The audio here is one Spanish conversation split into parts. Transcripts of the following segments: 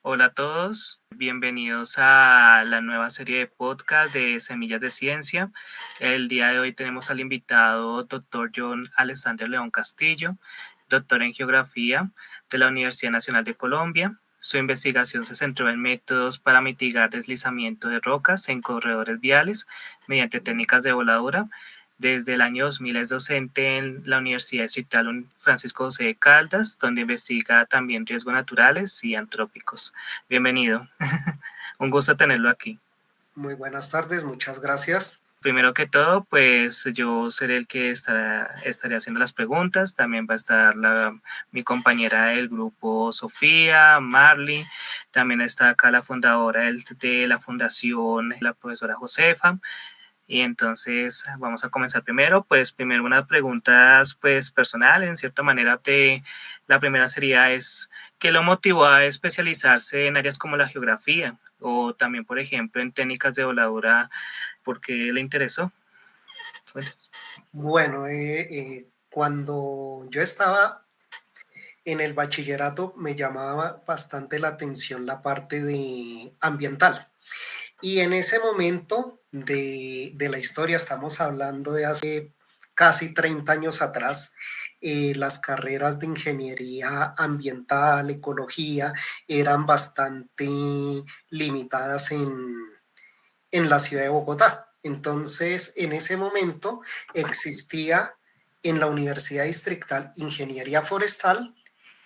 Hola a todos, bienvenidos a la nueva serie de podcast de Semillas de Ciencia. El día de hoy tenemos al invitado doctor John Alessandro León Castillo, doctor en Geografía de la Universidad Nacional de Colombia. Su investigación se centró en métodos para mitigar deslizamiento de rocas en corredores viales mediante técnicas de voladura. Desde el año 2000 es docente en la Universidad Distrital Francisco José de Caldas, donde investiga también riesgos naturales y antrópicos. Bienvenido. Un gusto tenerlo aquí. Muy buenas tardes, muchas gracias. Primero que todo, pues yo seré el que estaré haciendo las preguntas. También va a estar mi compañera del grupo, Sofía, Marley. También está acá la fundadora de la fundación, la profesora Josefa. Y entonces vamos a comenzar primero unas preguntas pues personales, en cierta manera. La primera sería ¿qué lo motivó a especializarse en áreas como la geografía o también, por ejemplo, en técnicas de voladura? ¿Por qué le interesó? Bueno, cuando yo estaba en el bachillerato me llamaba bastante la atención la parte de ambiental. Y en ese momento de la historia, estamos hablando de hace casi 30 años atrás, las carreras de ingeniería ambiental, ecología, eran bastante limitadas en la ciudad de Bogotá. Entonces, en ese momento existía en la Universidad Distrital Ingeniería Forestal,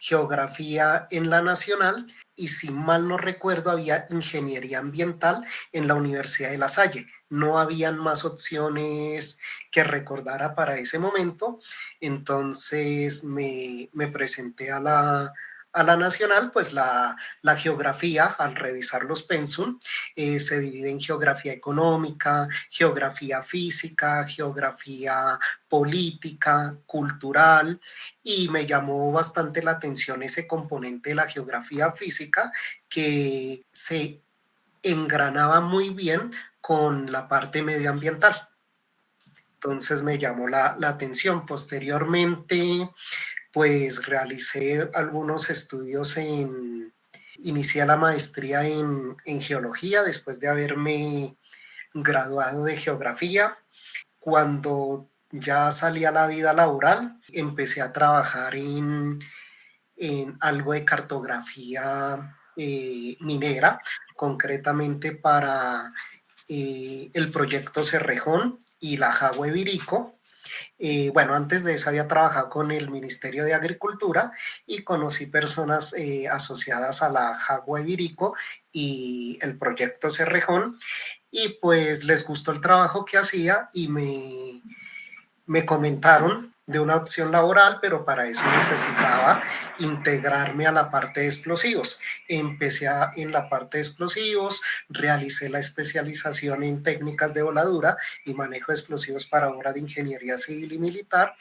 Geografía en la Nacional y, si mal no recuerdo, había Ingeniería Ambiental en la Universidad de La Salle. No habían más opciones que recordara para ese momento. Entonces me presenté a la nacional. Pues la geografía, al revisar los pensum, se divide en geografía económica, geografía física, geografía política, cultural, y me llamó bastante la atención ese componente de la geografía física que se engranaba muy bien con la parte medioambiental. Entonces me llamó la atención. Posteriormente, pues realicé algunos estudios inicié la maestría en geología después de haberme graduado de geografía. Cuando ya salí a la vida laboral, empecé a trabajar en algo de cartografía minera, concretamente para el proyecto Cerrejón y la Jagua de Virico. Bueno, antes de eso había trabajado con el Ministerio de Agricultura y conocí personas asociadas a la Jagua de Virico y el proyecto Cerrejón, y pues les gustó el trabajo que hacía y me comentaron de una opción laboral, pero para eso necesitaba integrarme a la parte de explosivos. En la parte de explosivos, realicé la especialización en técnicas de voladura y manejo de explosivos para obra de ingeniería civil y militar,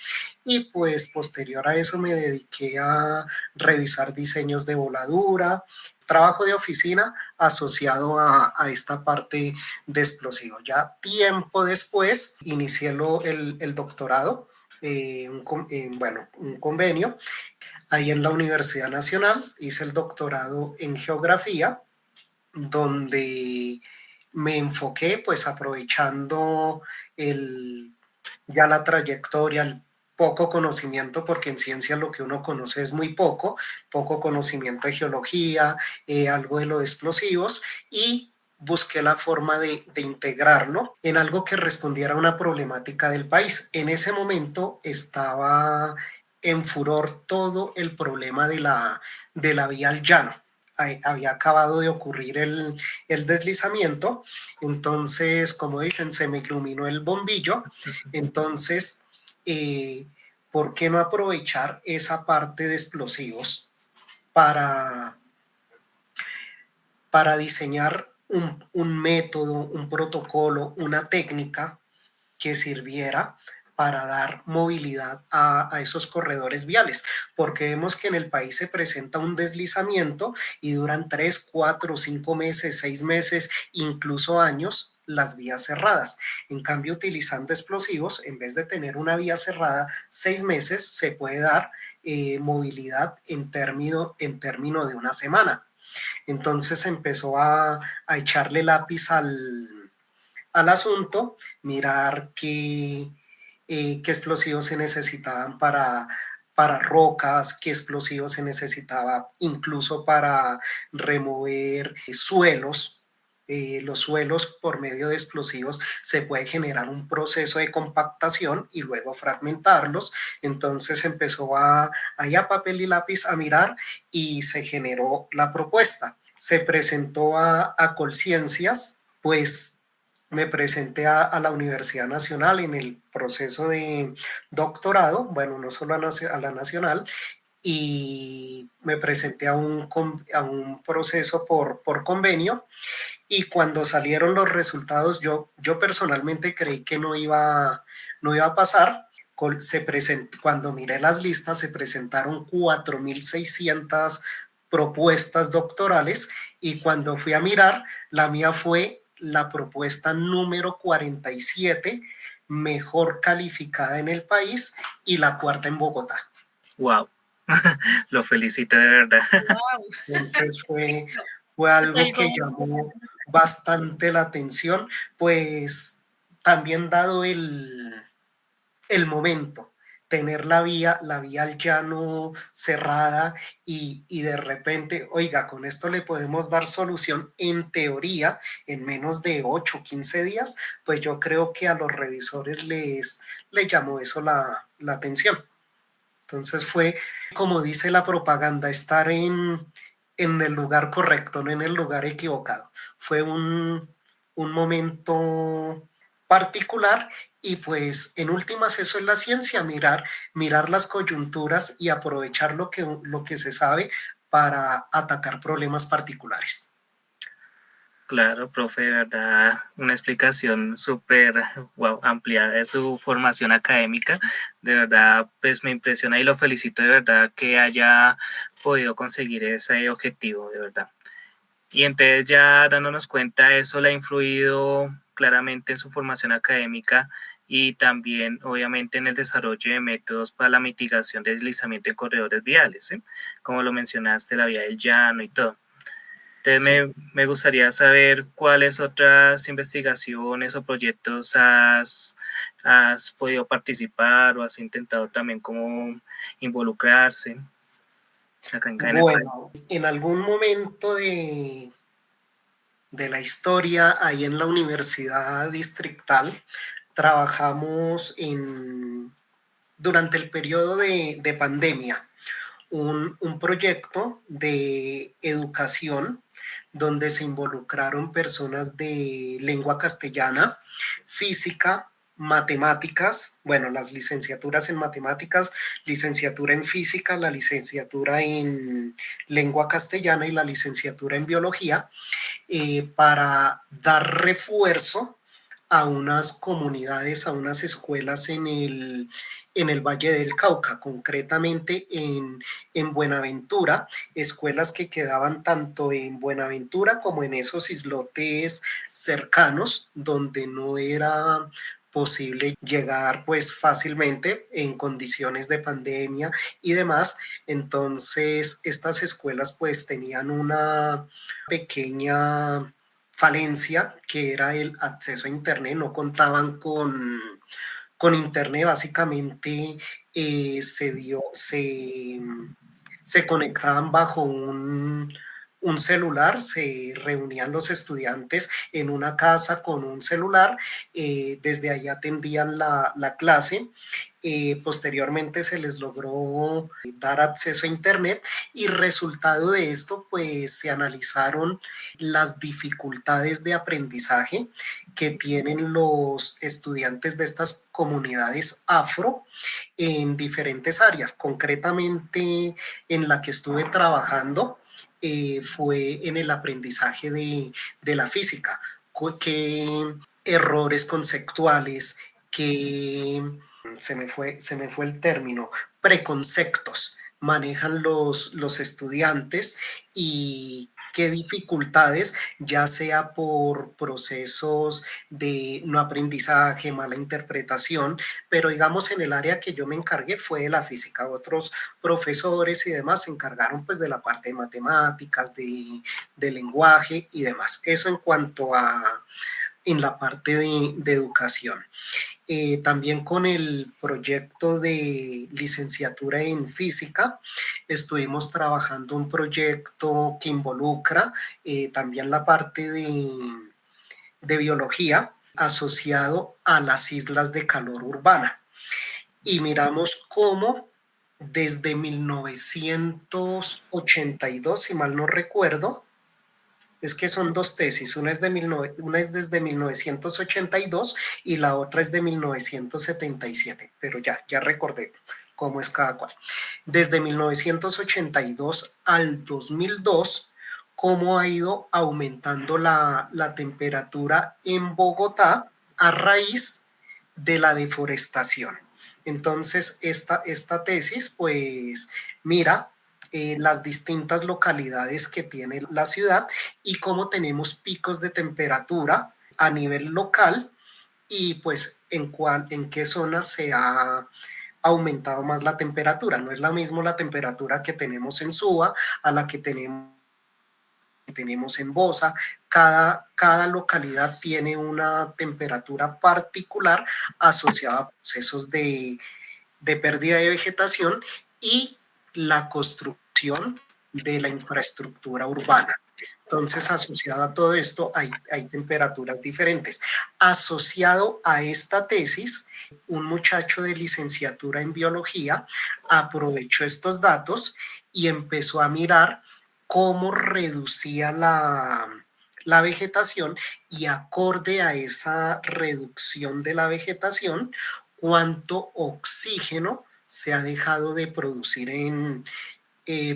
y pues posterior a eso me dediqué a revisar diseños de voladura, trabajo de oficina asociado a esta parte de explosivos. Ya tiempo después inicié el doctorado, un convenio ahí en la Universidad Nacional. Hice el doctorado en geografía, donde me enfoqué pues aprovechando ya la trayectoria, el poco conocimiento, porque en ciencia lo que uno conoce es muy poco conocimiento de geología, algo de lo de explosivos, y busqué la forma de integrarlo en algo que respondiera a una problemática del país. En ese momento estaba en furor todo el problema de la vía al llano. Había acabado de ocurrir el deslizamiento. Entonces, como dicen, se me iluminó el bombillo. Entonces, eh, ¿por qué no aprovechar esa parte de explosivos para, para diseñar un método, un protocolo, una técnica que sirviera para dar movilidad a esos corredores viales? Porque vemos que en el país se presenta un deslizamiento y duran 3, 4, 5 meses, 6 meses, incluso años, las vías cerradas. En cambio, utilizando explosivos, en vez de tener una vía cerrada 6 meses, se puede dar movilidad en término de una semana. Entonces empezó a echarle lápiz al asunto, mirar qué explosivos se necesitaban para rocas, qué explosivos se necesitaba incluso para remover suelos. Los suelos por medio de explosivos se puede generar un proceso de compactación y luego fragmentarlos. Entonces empezó ahí a papel y lápiz a mirar y se generó la propuesta. Se presentó a Colciencias, pues me presenté a la Universidad Nacional en el proceso de doctorado, bueno, no solo a la Nacional, y me presenté a un proceso por convenio, y cuando salieron los resultados, yo personalmente creí que no iba a pasar. Cuando miré las listas, se presentaron 4.600 propuestas doctorales, y cuando fui a mirar, la mía fue la propuesta número 47, mejor calificada en el país y la cuarta en Bogotá. Wow, lo felicito de verdad. Wow. Entonces fue algo que llamó bastante la atención, pues también dado el momento, tener la vía al llano cerrada, y de repente, oiga, con esto le podemos dar solución en teoría en menos de 8 o 15 días, pues yo creo que a los revisores les llamó eso la atención. Entonces fue, como dice la propaganda, estar en el lugar correcto, no en el lugar equivocado. Fue un momento particular, y pues en últimas eso es la ciencia, mirar las coyunturas y aprovechar lo que se sabe para atacar problemas particulares. Claro, profe, de verdad, una explicación súper wow, ampliada de su formación académica. De verdad, pues me impresiona y lo felicito de verdad que haya podido conseguir ese objetivo, de verdad. Y entonces ya dándonos cuenta, eso le ha influido claramente en su formación académica y también obviamente en el desarrollo de métodos para la mitigación de deslizamiento en corredores viales, ¿sí? Como lo mencionaste, la vía del llano y todo. Entonces Sí. me gustaría saber cuáles otras investigaciones o proyectos has podido participar o has intentado también como involucrarse acá en el país. Bueno, en algún momento de la historia, ahí en la Universidad Distrital, trabajamos durante el periodo de pandemia, un proyecto de educación donde se involucraron personas de lengua castellana, física, matemáticas, bueno, las licenciaturas en matemáticas, licenciatura en física, la licenciatura en lengua castellana y la licenciatura en biología, para dar refuerzo a unas comunidades, a unas escuelas en el Valle del Cauca, concretamente en Buenaventura, escuelas que quedaban tanto en Buenaventura como en esos islotes cercanos, donde no era posible llegar pues fácilmente en condiciones de pandemia y demás. Entonces estas escuelas pues tenían una pequeña falencia, que era el acceso a Internet. No contaban con Internet. Básicamente se conectaban bajo un celular, se reunían los estudiantes en una casa con un celular, desde ahí atendían la clase. Posteriormente se les logró dar acceso a Internet, y resultado de esto, pues se analizaron las dificultades de aprendizaje que tienen los estudiantes de estas comunidades afro en diferentes áreas. Concretamente, en la que estuve trabajando, fue en el aprendizaje de la física. ¿Qué errores conceptuales, que se me fue el término, preconceptos manejan los estudiantes, y qué dificultades, ya sea por procesos de no aprendizaje, mala interpretación, pero digamos en el área que yo me encargué fue de la física. Otros profesores y demás se encargaron pues de la parte de matemáticas, de lenguaje y demás. Eso en cuanto a en la parte de educación. También con el proyecto de licenciatura en física, estuvimos trabajando un proyecto que involucra también la parte de biología asociado a las islas de calor urbana. Y miramos cómo desde 1982, si mal no recuerdo, es que son dos tesis, una es desde 1982 y la otra es de 1977, pero ya recordé cómo es cada cual. Desde 1982 al 2002, cómo ha ido aumentando la temperatura en Bogotá a raíz de la deforestación. Entonces, esta tesis, pues, mira las distintas localidades que tiene la ciudad y cómo tenemos picos de temperatura a nivel local y pues en qué zonas se ha aumentado más la temperatura. No es la misma la temperatura que tenemos en Suba a la que tenemos en Bosa. Cada localidad tiene una temperatura particular asociada a procesos de pérdida de vegetación y la construcción de la infraestructura urbana. Entonces, asociado a todo esto, hay temperaturas diferentes. Asociado a esta tesis, un muchacho de licenciatura en biología aprovechó estos datos y empezó a mirar cómo reducía la vegetación y acorde a esa reducción de la vegetación, cuánto oxígeno se ha dejado de producir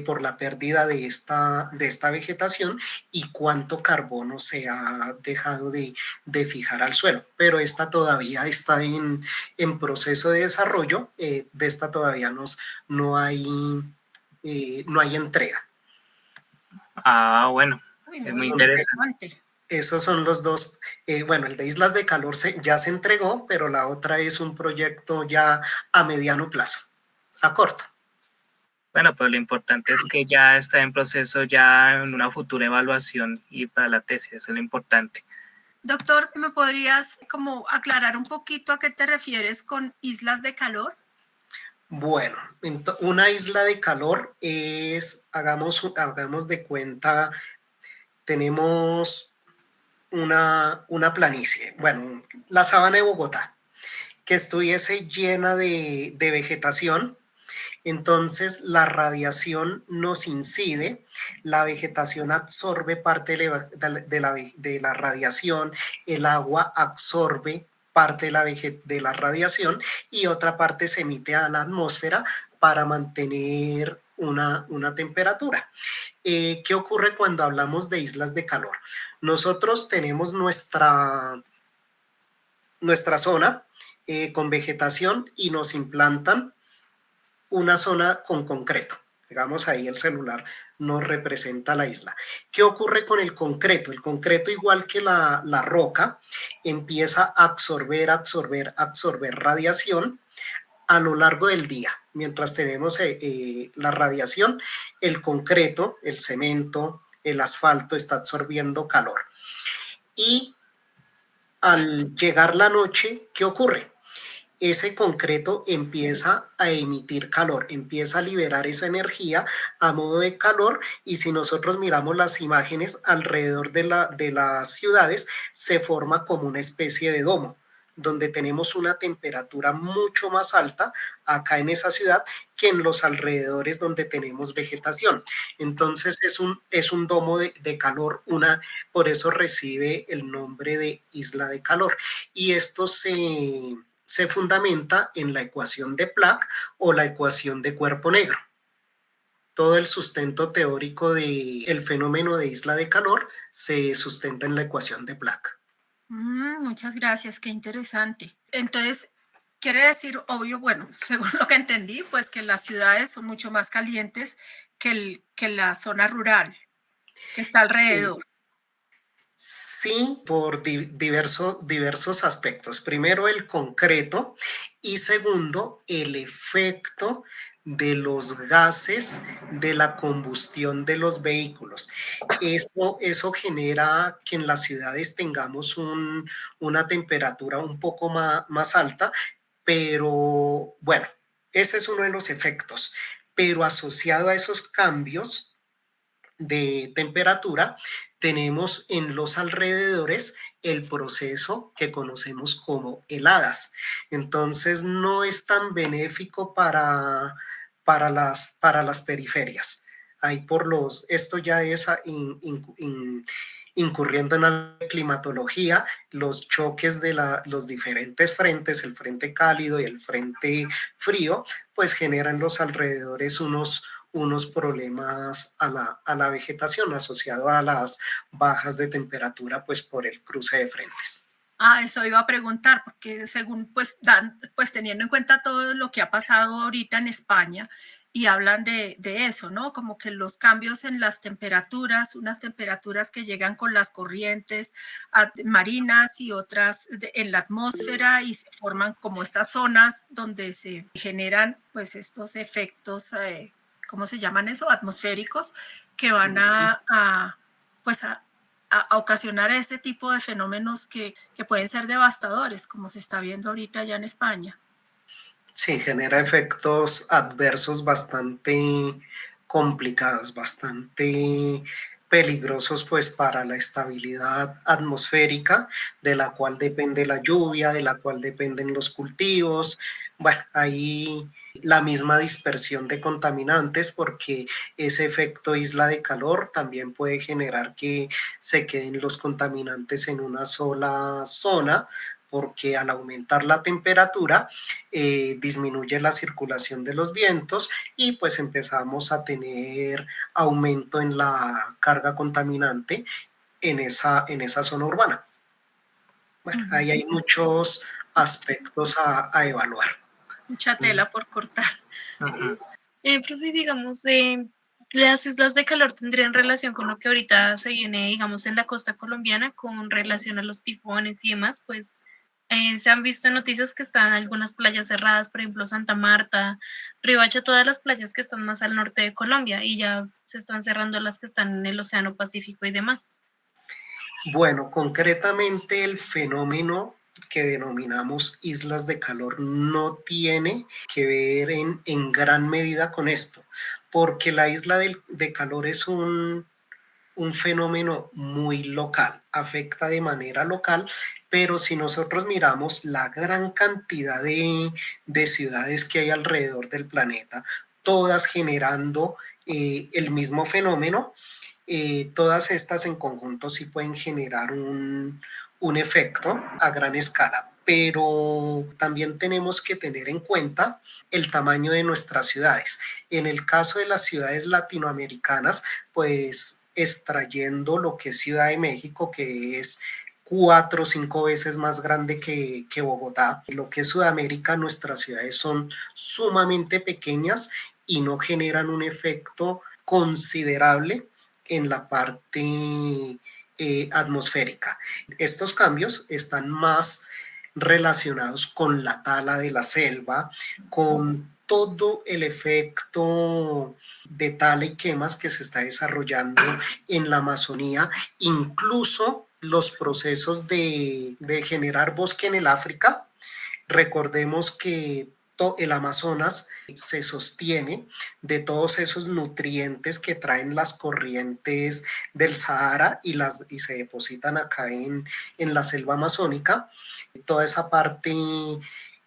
por la pérdida de esta vegetación y cuánto carbono se ha dejado de fijar al suelo. Pero esta todavía está en proceso de desarrollo, de esta todavía no, hay, no hay entrega. Ah, bueno, Uy, es muy muy interesante. interesante. Esos son los dos. Bueno, el de Islas de Calor ya se entregó, pero la otra es un proyecto ya a mediano plazo, a corto. Bueno, pero lo importante es que ya está en proceso, ya en una futura evaluación y para la tesis, eso es lo importante. Doctor, ¿me podrías como aclarar un poquito a qué te refieres con islas de calor? Bueno, una isla de calor es, hagamos de cuenta, tenemos una planicie, bueno, la sabana de Bogotá, que estuviese llena de vegetación. Entonces la radiación nos incide, la vegetación absorbe parte de la radiación, el agua absorbe parte de la radiación y otra parte se emite a la atmósfera para mantener una temperatura. ¿Qué ocurre cuando hablamos de islas de calor? Nosotros tenemos nuestra zona con vegetación y nos implantan una zona con concreto. Digamos, ahí el celular nos representa la isla. ¿Qué ocurre con el concreto? El concreto, igual que la roca, empieza a absorber radiación a lo largo del día. Mientras tenemos la radiación, el concreto, el cemento, el asfalto está absorbiendo calor. Y al llegar la noche, ¿qué ocurre? Ese concreto empieza a emitir calor, empieza a liberar esa energía a modo de calor y si nosotros miramos las imágenes alrededor de las ciudades, se forma como una especie de domo donde tenemos una temperatura mucho más alta acá en esa ciudad que en los alrededores donde tenemos vegetación. Entonces es un domo de calor, por eso recibe el nombre de isla de calor. Y esto se fundamenta en la ecuación de Planck o la ecuación de cuerpo negro. Todo el sustento teórico del fenómeno de isla de calor se sustenta en la ecuación de Planck. Muchas gracias, qué interesante. Entonces, quiere decir, obvio, bueno, según lo que entendí, pues que las ciudades son mucho más calientes que la zona rural. que está Eh, alrededor. Sí, por diversos aspectos. Primero, el concreto y segundo, el efecto de los gases de la combustión de los vehículos. Eso genera que en las ciudades tengamos una temperatura un poco más alta, pero bueno, ese es uno de los efectos. Pero asociado a esos cambios de temperatura, tenemos en los alrededores el proceso que conocemos como heladas. Entonces no es tan benéfico para las periferias. Ahí esto ya es incurriendo en la climatología, los choques de los diferentes frentes, el frente cálido y el frente frío, pues generan los alrededores unos problemas a la vegetación asociado a las bajas de temperatura, pues por el cruce de frentes. Eso iba a preguntar, porque según pues teniendo en cuenta todo lo que ha pasado ahorita en España, y hablan de eso, ¿no? Como que los cambios en las temperaturas, unas temperaturas que llegan con las corrientes marinas y otras en la atmósfera y se forman como estas zonas donde se generan pues estos efectos, ¿cómo se llaman eso? Atmosféricos que van pues a ocasionar ese tipo de fenómenos que pueden ser devastadores, como se está viendo ahorita ya en España. Sí, genera efectos adversos bastante complicados, bastante peligrosos pues para la estabilidad atmosférica, de la cual depende la lluvia, de la cual dependen los cultivos. Bueno, ahí la misma dispersión de contaminantes, porque ese efecto isla de calor también puede generar que se queden los contaminantes en una sola zona, porque al aumentar la temperatura disminuye la circulación de los vientos y pues empezamos a tener aumento en la carga contaminante en esa zona urbana. Bueno, ahí hay muchos aspectos a evaluar. Mucha tela por cortar. Ujú. Profe, digamos, las islas de calor tendrían relación con lo que ahorita se viene, digamos, en la costa colombiana con relación a los tifones y demás, pues se han visto noticias que están algunas playas cerradas, por ejemplo, Santa Marta, Riohacha, todas las playas que están más al norte de Colombia y ya se están cerrando las que están en el Océano Pacífico y demás. Bueno, concretamente el fenómeno que denominamos islas de calor no tiene que ver en gran medida con esto, porque la isla de calor es un fenómeno muy local, afecta de manera local, pero si nosotros miramos la gran cantidad de ciudades que hay alrededor del planeta, todas generando el mismo fenómeno, todas estas en conjunto sí pueden generar un efecto a gran escala, pero también tenemos que tener en cuenta el tamaño de nuestras ciudades. En el caso de las ciudades latinoamericanas, pues extrayendo lo que es Ciudad de México, que es 4 o 5 veces más grande que Bogotá. Lo que es Sudamérica, nuestras ciudades son sumamente pequeñas y no generan un efecto considerable en la parte atmosférica. Estos cambios están más relacionados con la tala de la selva, con todo el efecto de tala y quemas que se está desarrollando en la Amazonía, incluso los procesos de generar bosque en el África. Recordemos que el Amazonas se sostiene de todos esos nutrientes que traen las corrientes del Sahara y se depositan acá en la selva amazónica. Toda esa parte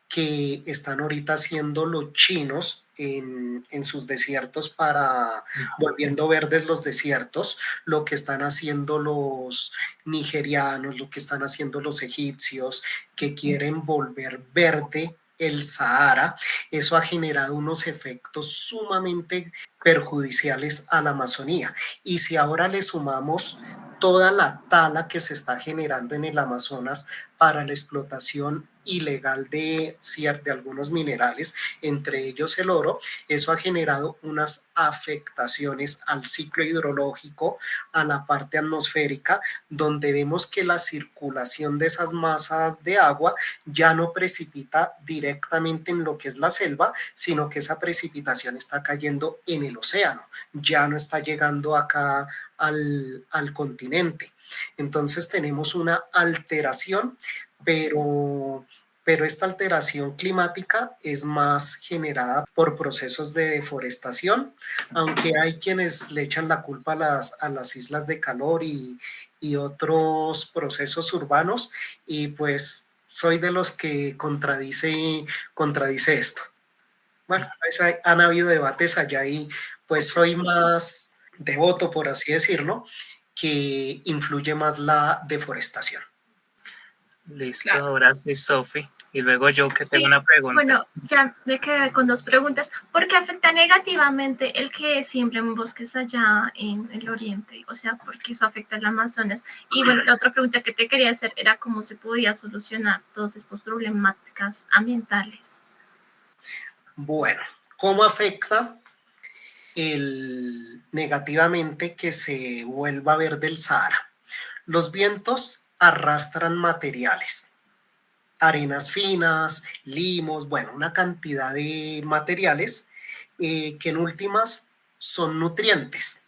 que están ahorita haciendo los chinos en sus desiertos para volviendo verdes los desiertos, lo que están haciendo los nigerianos, lo que están haciendo los egipcios, que quieren volver verde el Sahara. Eso ha generado unos efectos sumamente perjudiciales a la Amazonía. Y si ahora le sumamos toda la tala que se está generando en el Amazonas para la explotación ilegal de algunos minerales, entre ellos el oro. Eso ha generado unas afectaciones al ciclo hidrológico, a la parte atmosférica, donde vemos que la circulación de esas masas de agua ya no precipita directamente en lo que es la selva, sino que esa precipitación está cayendo en el océano, ya no está llegando acá al continente. Entonces tenemos una alteración, pero esta alteración climática es más generada por procesos de deforestación, aunque hay quienes le echan la culpa a las islas de calor y otros procesos urbanos, y pues soy de los que contradice esto. Bueno, pues han habido debates allá y pues soy más devoto, por así decirlo, que influye más la deforestación. Listo, claro. Ahora sí, Sofi. Y luego yo que tengo una pregunta. Bueno, ya me quedé con 2 preguntas. ¿Por qué afecta negativamente el que siembren bosques allá en el oriente? O sea, ¿por qué eso afecta al Amazonas? Y bueno, la otra pregunta que te quería hacer era cómo se podía solucionar todas estas problemáticas ambientales. Bueno, ¿cómo afecta negativamente que se vuelva verde el Sahara? Los vientos arrastran materiales, arenas finas, limos, bueno, una cantidad de materiales que en últimas son nutrientes.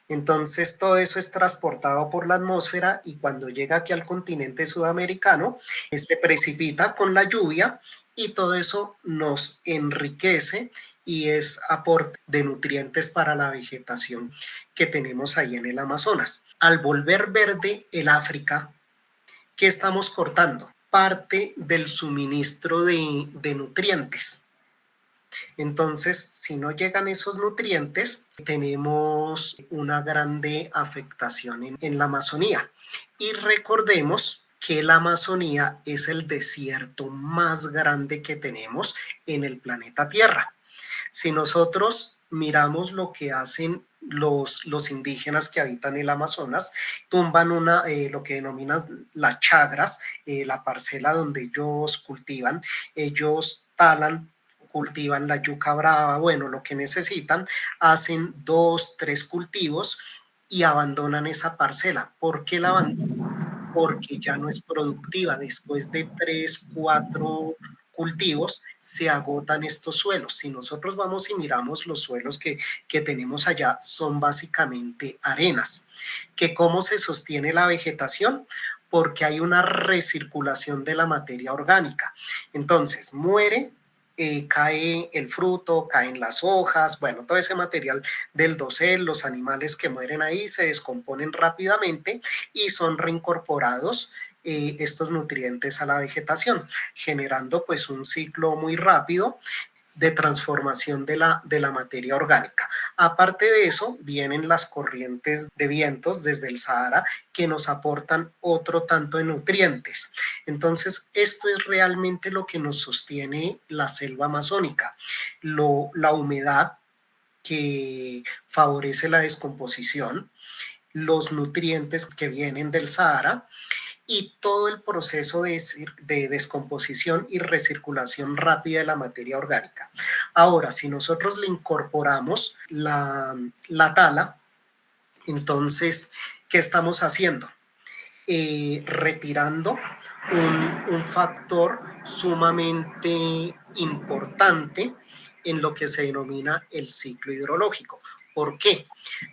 Entonces todo eso es transportado por la atmósfera y cuando llega aquí al continente sudamericano se precipita con la lluvia y todo eso nos enriquece y es aporte de nutrientes para la vegetación que tenemos ahí en el Amazonas. Al volver verde el África, ¿qué estamos cortando? Parte del suministro de nutrientes. Entonces, si no llegan esos nutrientes, tenemos una grande afectación en la Amazonía. Y recordemos que la Amazonía es el desierto más grande que tenemos en el planeta Tierra. Si nosotros miramos lo que hacen los indígenas que habitan el Amazonas, tumban lo que denominan las chagras, la parcela donde ellos cultivan, ellos talan, cultivan la yuca brava, bueno, lo que necesitan, hacen 2, 3 cultivos y abandonan esa parcela. ¿Por qué la abandonan? Porque ya no es productiva. Después de 3, 4 cultivos se agotan estos suelos. Si nosotros vamos y miramos los suelos que tenemos allá, son básicamente arenas. ¿Que cómo se sostiene la vegetación? Porque hay una recirculación de la materia orgánica. Entonces, muere, cae el fruto, caen las hojas, bueno, todo ese material del dosel, los animales que mueren ahí se descomponen rápidamente y son reincorporados estos nutrientes a la vegetación, generando pues un ciclo muy rápido de transformación de la materia orgánica. Aparte de eso, vienen las corrientes de vientos desde el Sahara que nos aportan otro tanto de nutrientes. Entonces, esto es realmente lo que nos sostiene la selva amazónica, la humedad que favorece la descomposición, los nutrientes que vienen del Sahara, y todo el proceso de descomposición y recirculación rápida de la materia orgánica. Ahora, si nosotros le incorporamos la tala, entonces, ¿qué estamos haciendo? Retirando un factor sumamente importante en lo que se denomina el ciclo hidrológico. ¿Por qué?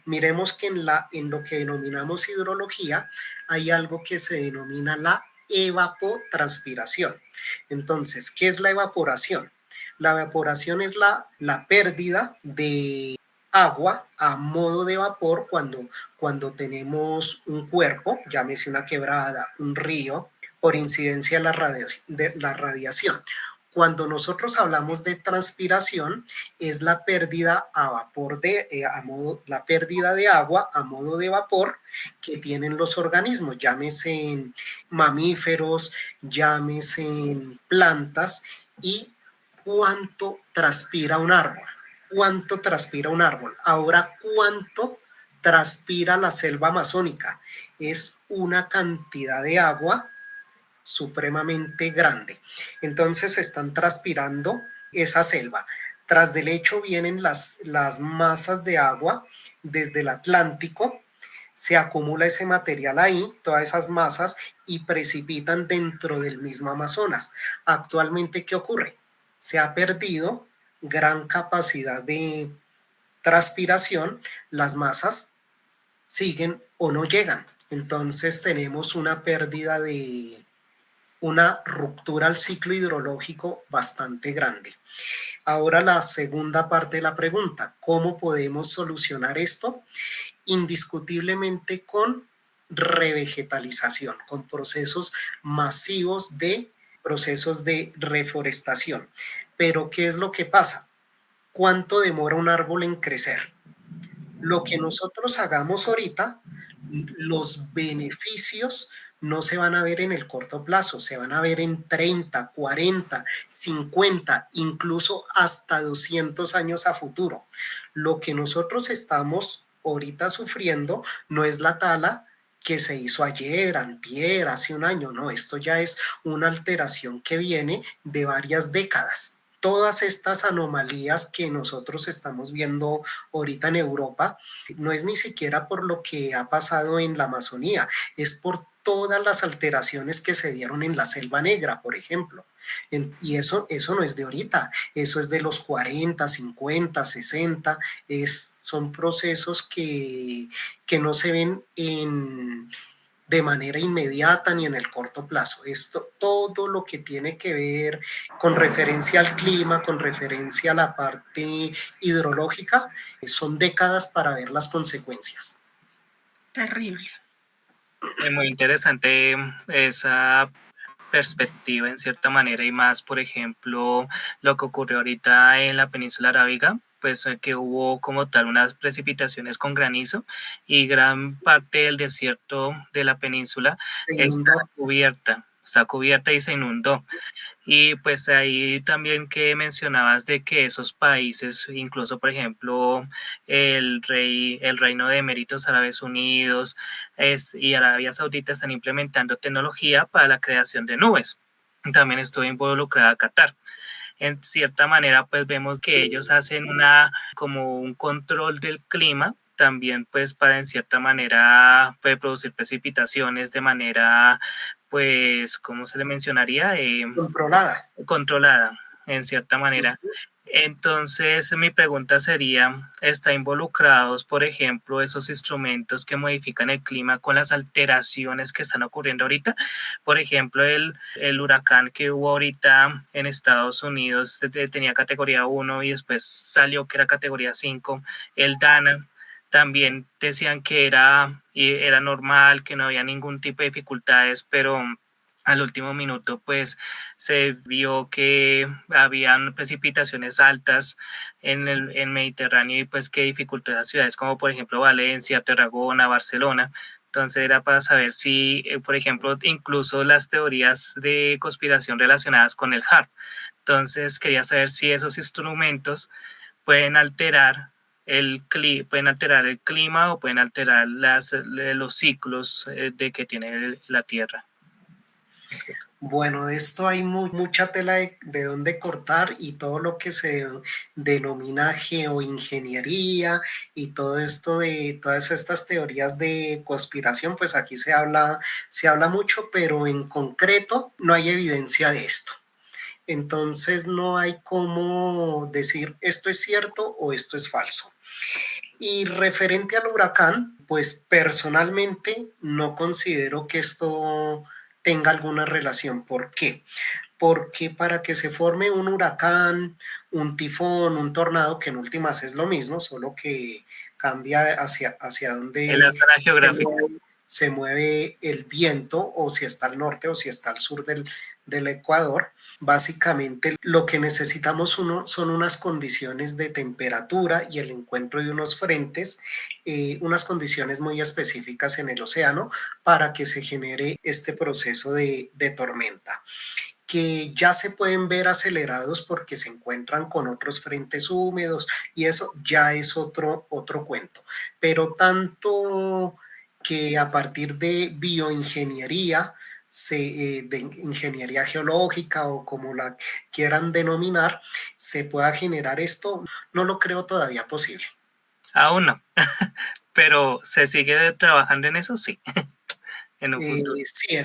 Miremos que en lo que denominamos hidrología hay algo que se denomina la evapotranspiración. Entonces, ¿qué es la evaporación? La evaporación es la pérdida de agua a modo de vapor cuando tenemos un cuerpo, llámese una quebrada, un río, por incidencia de la radiación. Cuando nosotros hablamos de transpiración, es la pérdida la pérdida de agua a modo de vapor que tienen los organismos, llámese en mamíferos, llámese en plantas. ¿Y cuánto transpira un árbol? ¿Cuánto transpira un árbol? Ahora, ¿cuánto transpira la selva amazónica? Es una cantidad de agua supremamente grande. Entonces están transpirando esa selva. Tras del hecho vienen las masas de agua desde el Atlántico, se acumula ese material ahí, todas esas masas, y precipitan dentro del mismo Amazonas. Actualmente, ¿qué ocurre? Se ha perdido gran capacidad de transpiración, las masas siguen o no llegan. Entonces tenemos una pérdida de una ruptura al ciclo hidrológico bastante grande. Ahora la segunda parte de la pregunta, ¿cómo podemos solucionar esto? Indiscutiblemente con revegetalización, con procesos de reforestación. Pero ¿qué es lo que pasa? ¿Cuánto demora un árbol en crecer? Lo que nosotros hagamos ahorita, los beneficios no se van a ver en el corto plazo, se van a ver en 30, 40, 50, incluso hasta 200 años a futuro. Lo que nosotros estamos ahorita sufriendo no es la tala que se hizo ayer, antier, hace un año, no, esto ya es una alteración que viene de varias décadas. Todas estas anomalías que nosotros estamos viendo ahorita en Europa, no es ni siquiera por lo que ha pasado en la Amazonía, es por todas las alteraciones que se dieron en la Selva Negra, por ejemplo. Y eso no es de ahorita, eso es de los 40, 50, 60, son procesos que no se ven de manera inmediata ni en el corto plazo. Esto, todo lo que tiene que ver con referencia al clima, con referencia a la parte hidrológica, son décadas para ver las consecuencias. Terrible. Es muy interesante esa perspectiva en cierta manera y más, por ejemplo, lo que ocurrió ahorita en la península arábiga, pues que hubo como tal unas precipitaciones con granizo y gran parte del desierto de la península está cubierta y se inundó. Y pues ahí también que mencionabas de que esos países, incluso por ejemplo el Reino de Emiratos Árabes Unidos y Arabia Saudita están implementando tecnología para la creación de nubes. También estuvo involucrada Qatar. En cierta manera pues vemos que ellos hacen como un control del clima también pues para en cierta manera puede producir precipitaciones de manera pues, ¿cómo se le mencionaría? Controlada, en cierta manera. Entonces, mi pregunta sería, ¿está involucrados, por ejemplo, esos instrumentos que modifican el clima con las alteraciones que están ocurriendo ahorita? Por ejemplo, el huracán que hubo ahorita en Estados Unidos tenía categoría 1 y después salió que era categoría 5, el Dana. También decían que era normal, que no había ningún tipo de dificultades, pero al último minuto pues se vio que habían precipitaciones altas en el Mediterráneo y pues que dificultó a ciudades como por ejemplo Valencia, Tarragona, Barcelona. Entonces era para saber si, por ejemplo, incluso las teorías de conspiración relacionadas con el HARP. Entonces quería saber si esos instrumentos pueden alterar pueden alterar el clima o pueden alterar los ciclos de que tiene la Tierra. Bueno, de esto hay mucha tela de dónde cortar y todo lo que se denomina geoingeniería y todo esto de todas estas teorías de conspiración, pues aquí se habla mucho, pero en concreto no hay evidencia de esto. Entonces no hay cómo decir esto es cierto o esto es falso. Y referente al huracán, pues personalmente no considero que esto tenga alguna relación. ¿Por qué? Porque para que se forme un huracán, un tifón, un tornado, que en últimas es lo mismo, solo que cambia hacia donde en la zona geográfica se mueve el viento, o si está al norte o si está al sur del Ecuador. Básicamente lo que necesitamos son unas condiciones de temperatura y el encuentro de unos frentes, unas condiciones muy específicas en el océano para que se genere este proceso de tormenta, que ya se pueden ver acelerados porque se encuentran con otros frentes húmedos y eso ya es otro cuento. Pero tanto que a partir de bioingeniería de ingeniería geológica o como la quieran denominar, se pueda generar esto, no lo creo todavía posible. Aún no, pero se sigue trabajando en eso, sí, en un futuro. Sí,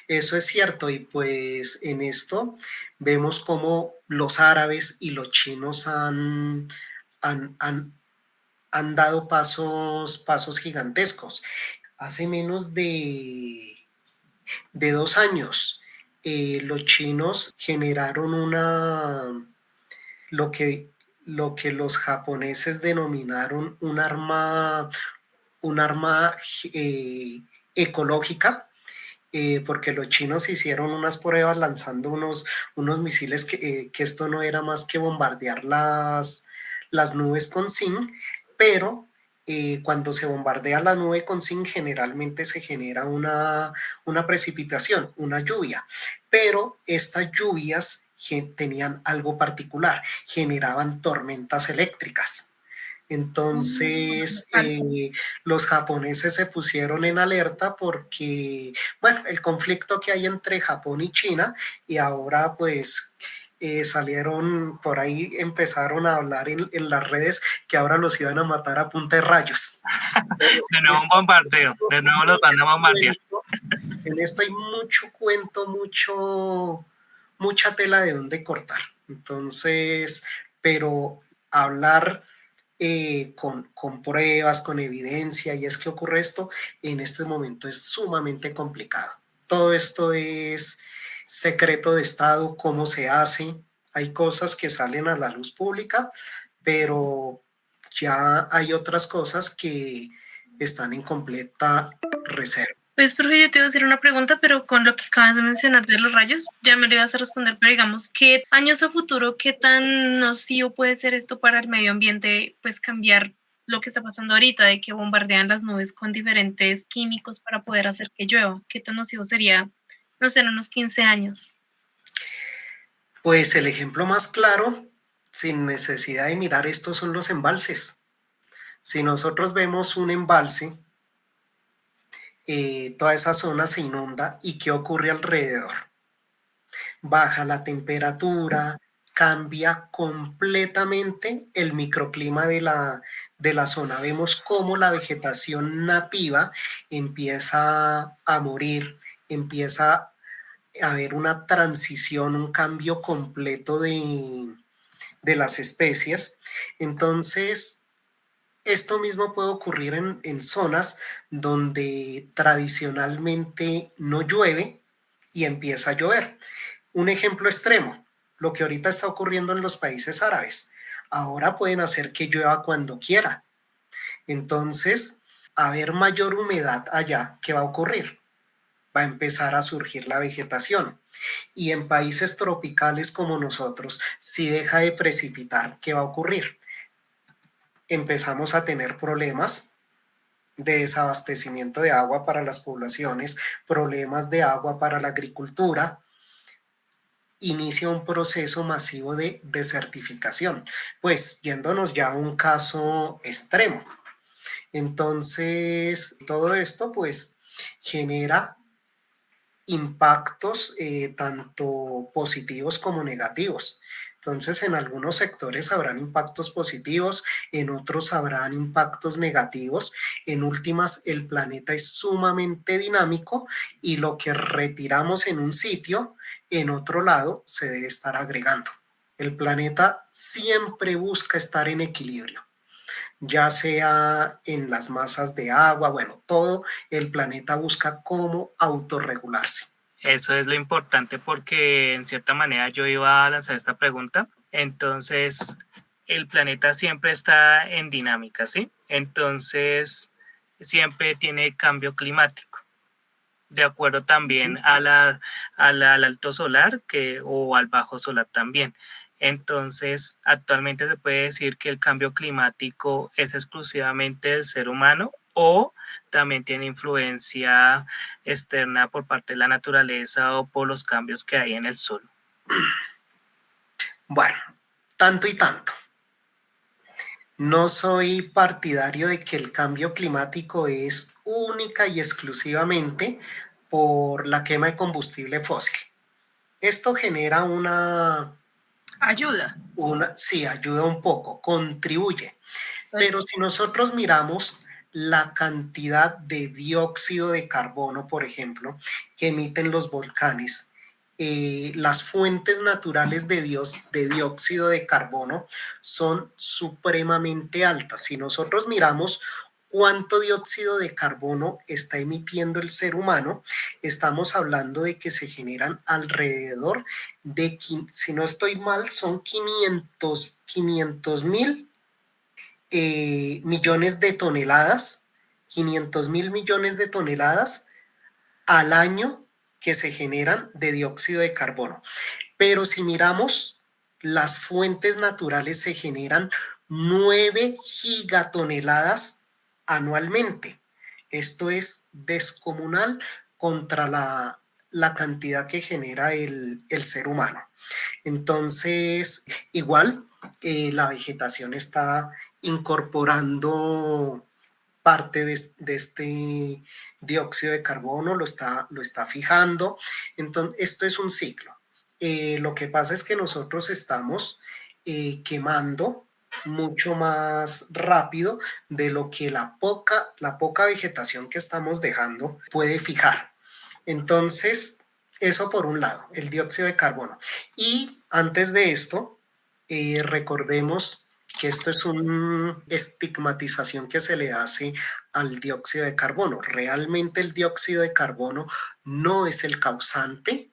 eso es cierto y pues en esto vemos cómo los árabes y los chinos han, han- han dado pasos gigantescos. Hace menos de 2 años, los chinos generaron lo que, lo que los japoneses denominaron un arma eh, ecológica, porque los chinos hicieron unas pruebas lanzando unos misiles que esto no era más que bombardear las nubes con zinc, pero cuando se bombardea la nube con zinc generalmente se genera una precipitación, una lluvia, pero estas lluvias tenían algo particular, generaban tormentas eléctricas. Entonces, los japoneses se pusieron en alerta porque, bueno, el conflicto que hay entre Japón y China, y ahora pues salieron por ahí, empezaron a hablar en las redes que ahora los iban a matar a punta de rayos. De nuevo un bombardeo, de nuevo los van a bombardear. En esto hay mucho cuento, mucha tela de dónde cortar. Entonces, pero hablar con pruebas, con evidencia, y es que ocurre esto, en este momento es sumamente complicado. Todo esto es secreto de Estado, cómo se hace. Hay cosas que salen a la luz pública, pero ya hay otras cosas que están en completa reserva. Pues, profe, yo te iba a hacer una pregunta, pero con lo que acabas de mencionar de los rayos, ya me lo ibas a responder, pero digamos, ¿qué años a futuro, qué tan nocivo puede ser esto para el medio ambiente, pues cambiar lo que está pasando ahorita, de que bombardean las nubes con diferentes químicos para poder hacer que llueva? ¿Qué tan nocivo sería, no sé, en unos 15 años? Pues el ejemplo más claro, sin necesidad de mirar esto, son los embalses. Si nosotros vemos un embalse, toda esa zona se inunda y ¿qué ocurre alrededor? Baja la temperatura, cambia completamente el microclima de la zona. Vemos cómo la vegetación nativa empieza a morir, empieza a haber una transición, un cambio completo de las especies. Entonces, esto mismo puede ocurrir en zonas donde tradicionalmente no llueve y empieza a llover. Un ejemplo extremo, lo que ahorita está ocurriendo en los países árabes. Ahora pueden hacer que llueva cuando quiera. Entonces, a haber mayor humedad allá, ¿qué va a ocurrir? Va a empezar a surgir la vegetación. Y en países tropicales como nosotros, si deja de precipitar, ¿qué va a ocurrir? Empezamos a tener problemas de desabastecimiento de agua para las poblaciones, problemas de agua para la agricultura, inicia un proceso masivo de desertificación, pues yéndonos ya a un caso extremo. Entonces, todo esto pues genera impactos tanto positivos como negativos. Entonces, en algunos sectores habrán impactos positivos, en otros habrán impactos negativos. En últimas, el planeta es sumamente dinámico y lo que retiramos en un sitio, en otro lado, se debe estar agregando. El planeta siempre busca estar en equilibrio, ya sea en las masas de agua, bueno, todo el planeta busca cómo autorregularse. Eso es lo importante porque en cierta manera yo iba a lanzar esta pregunta. Entonces, el planeta siempre está en dinámica, ¿sí? Entonces, siempre tiene cambio climático. De acuerdo también al alto solar o al bajo solar también. Entonces, actualmente se puede decir que el cambio climático es exclusivamente del ser humano o también tiene influencia externa por parte de la naturaleza o por los cambios que hay en el sol. Bueno, tanto y tanto. No soy partidario de que el cambio climático es única y exclusivamente por la quema de combustible fósil. Esto genera Ayuda. Sí, ayuda un poco, contribuye. Pues, Pero si nosotros miramos la cantidad de dióxido de carbono, por ejemplo, que emiten los volcanes, las fuentes naturales de dióxido de carbono son supremamente altas. Si nosotros miramos cuánto dióxido de carbono está emitiendo el ser humano, estamos hablando de que se generan alrededor de, si no estoy mal, son 500.000 millones de toneladas, 500.000 millones de toneladas al año que se generan de dióxido de carbono. Pero si miramos las fuentes naturales, se generan 9 gigatoneladas anualmente. Esto es descomunal contra la cantidad que genera el ser humano. Entonces, igual, la vegetación está incorporando parte de este dióxido de carbono, lo está fijando. Entonces, esto es un ciclo. Lo que pasa es que nosotros estamos quemando mucho más rápido de lo que la poca vegetación que estamos dejando puede fijar. Entonces, eso por un lado, el dióxido de carbono. Y antes de esto, recordemos que esto es una estigmatización que se le hace al dióxido de carbono. Realmente el dióxido de carbono no es el causante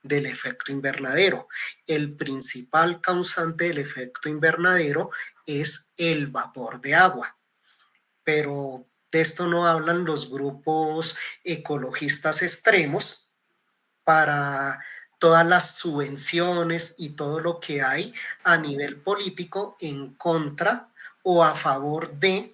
del efecto invernadero. El principal causante del efecto invernadero es el vapor de agua. Pero de esto no hablan los grupos ecologistas extremos para todas las subvenciones y todo lo que hay a nivel político en contra o a favor de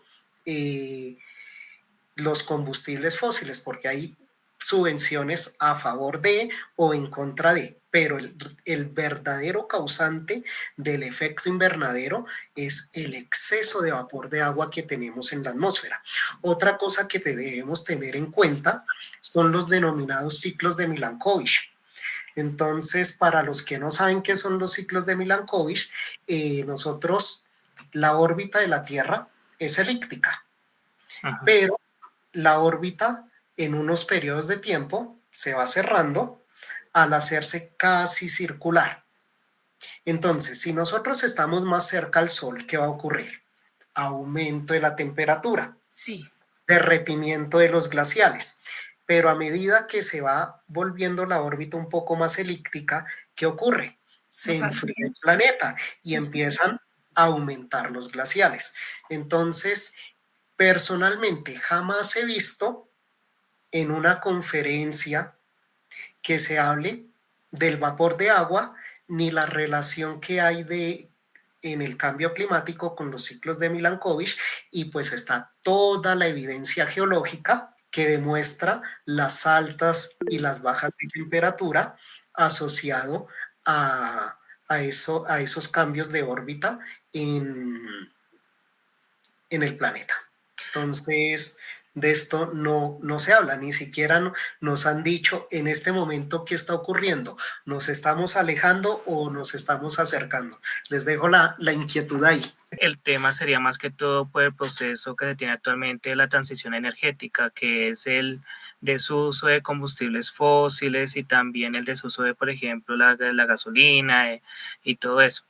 los combustibles fósiles, porque hay subvenciones a favor de o en contra de, pero el verdadero causante del efecto invernadero es el exceso de vapor de agua que tenemos en la atmósfera. Otra cosa que debemos tener en cuenta son los denominados ciclos de Milankovitch. Entonces, para los que no saben qué son los ciclos de Milankovitch, nosotros, la órbita de la Tierra es elíptica, pero la órbita en unos periodos de tiempo se va cerrando al hacerse casi circular. Entonces, si nosotros estamos más cerca al Sol, ¿qué va a ocurrir? Aumento de la temperatura, sí. derretimiento de los glaciales. Pero a medida que se va volviendo la órbita un poco más elíptica, ¿qué ocurre? Se enfría el planeta y empiezan a aumentar los glaciales. Entonces, personalmente, jamás he visto en una conferencia que se hable del vapor de agua ni la relación que hay en el cambio climático con los ciclos de Milankovitch, y pues está toda la evidencia geológica que demuestra las altas y las bajas de temperatura asociado a esos cambios de órbita en el planeta. Entonces, de esto no se habla, ni siquiera nos han dicho en este momento qué está ocurriendo. ¿Nos estamos alejando o nos estamos acercando? Les dejo la inquietud ahí. El tema sería más que todo por el proceso que se tiene actualmente de la transición energética, que es el desuso de combustibles fósiles y también el desuso de, por ejemplo, la gasolina y todo eso.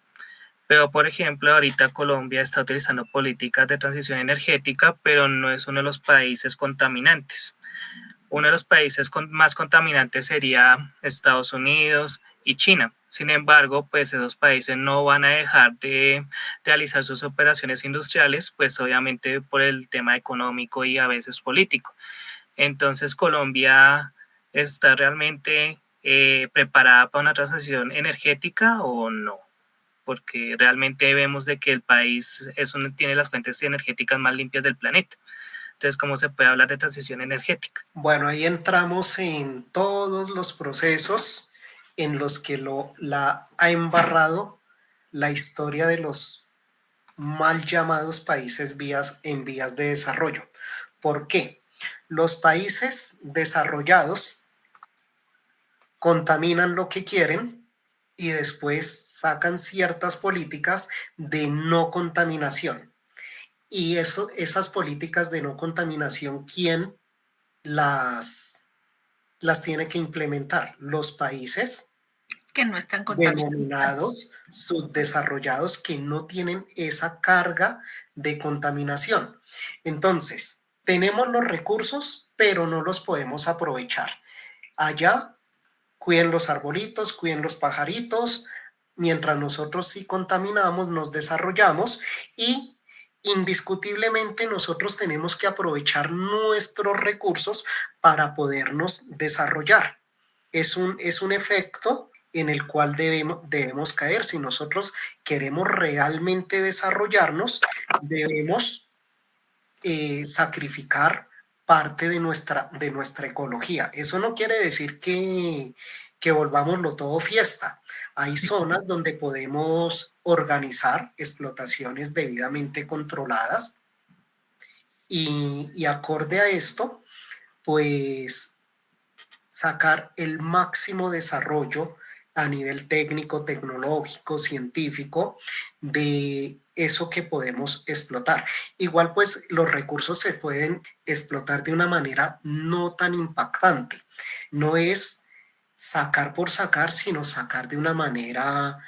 Pero, por ejemplo, ahorita Colombia está utilizando políticas de transición energética, pero no es uno de los países contaminantes. Uno de los países más contaminantes sería Estados Unidos y China. Sin embargo, pues esos países no van a dejar de realizar sus operaciones industriales, pues obviamente por el tema económico y a veces político. Entonces, Colombia está realmente preparada para una transición energética o no, porque realmente vemos de que el país tiene las fuentes energéticas más limpias del planeta. Entonces, ¿cómo se puede hablar de transición energética? Bueno, ahí entramos en todos los procesos en los que la ha embarrado la historia de los mal llamados países en vías de desarrollo. ¿Por qué? Los países desarrollados contaminan lo que quieren y después sacan ciertas políticas de no contaminación. Y esas políticas de no contaminación, ¿quién las tiene que implementar? Los países que no están contaminados. denominados subdesarrollados que no tienen esa carga de contaminación. Entonces, tenemos los recursos, pero no los podemos aprovechar. Allá, cuiden los arbolitos, cuiden los pajaritos, mientras nosotros sí contaminamos, nos desarrollamos y indiscutiblemente nosotros tenemos que aprovechar nuestros recursos para podernos desarrollar. Es un efecto en el cual debemos caer. Si nosotros queremos realmente desarrollarnos, debemos sacrificar parte de nuestra ecología. Eso no quiere decir que volvámoslo todo fiesta. Hay zonas donde podemos organizar explotaciones debidamente controladas y acorde a esto, pues sacar el máximo desarrollo a nivel técnico, tecnológico, científico de eso que podemos explotar. Igual pues los recursos se pueden explotar de una manera no tan impactante. No es sacar por sacar, sino sacar de una manera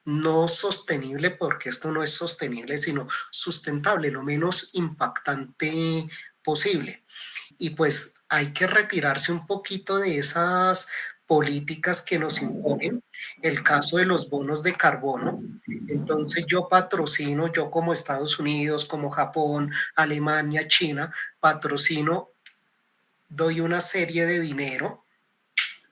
no sostenible, porque esto no es sostenible, sino sustentable, lo menos impactante posible. Y pues hay que retirarse un poquito de esas políticas que nos imponen. El caso de los bonos de carbono. Entonces yo patrocino, yo como Estados Unidos, como Japón, Alemania, China, patrocino, doy una serie de dinero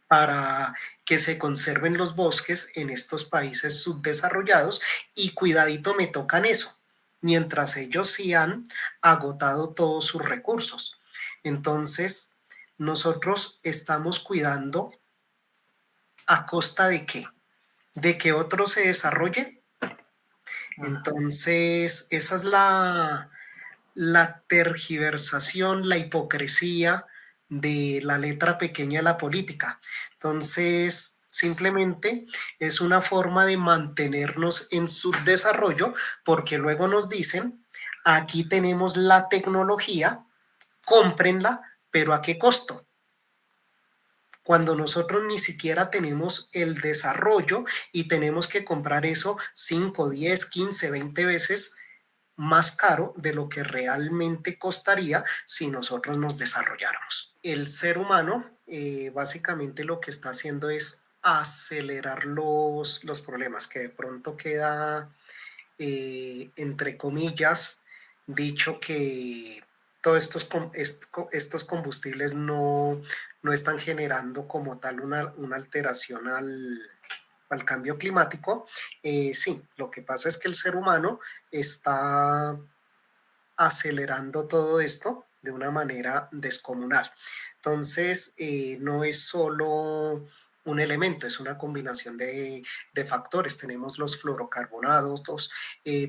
para que se conserven los bosques en estos países subdesarrollados y cuidadito me tocan eso, mientras ellos sí han agotado todos sus recursos. Entonces, nosotros estamos cuidando a costa de qué? De que otro se desarrolle. Entonces, esa es la tergiversación, la hipocresía de la letra pequeña de la política. Entonces, simplemente es una forma de mantenernos en subdesarrollo porque luego nos dicen, aquí tenemos la tecnología, cómprenla, pero ¿a qué costo? Cuando nosotros ni siquiera tenemos el desarrollo y tenemos que comprar eso 5, 10, 15, 20 veces más caro de lo que realmente costaría si nosotros nos desarrolláramos. El ser humano básicamente lo que está haciendo es acelerar los problemas, que de pronto queda, entre comillas, dicho que todos estos combustibles no están generando como tal una alteración al cambio climático. Sí, lo que pasa es que el ser humano está acelerando todo esto de una manera descomunal. Entonces, no es solo un elemento, es una combinación de factores. Tenemos los fluorocarbonados,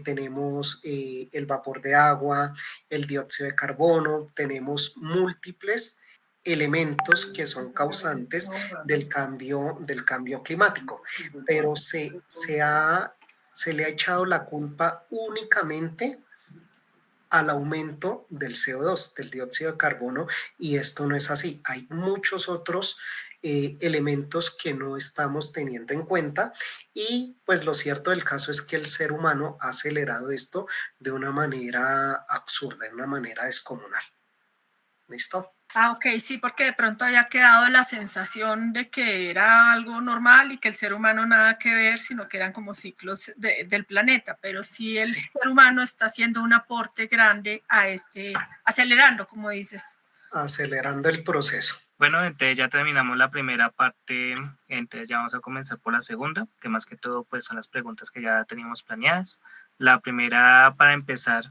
tenemos el vapor de agua, el dióxido de carbono, tenemos múltiples elementos que son causantes del cambio climático, pero se le ha echado la culpa únicamente al aumento del CO2, del dióxido de carbono, y esto no es así. Hay muchos otros elementos que no estamos teniendo en cuenta y pues lo cierto del caso es que el ser humano ha acelerado esto de una manera absurda, de una manera descomunal. ¿Listo? Ok, sí, porque de pronto haya quedado la sensación de que era algo normal y que el ser humano nada que ver, sino que eran como ciclos del planeta, pero sí el ser humano está haciendo un aporte grande a acelerando, como dices. Acelerando el proceso. Bueno, entonces ya terminamos la primera parte, entonces ya vamos a comenzar por la segunda, que más que todo pues son las preguntas que ya teníamos planeadas. La primera, para empezar,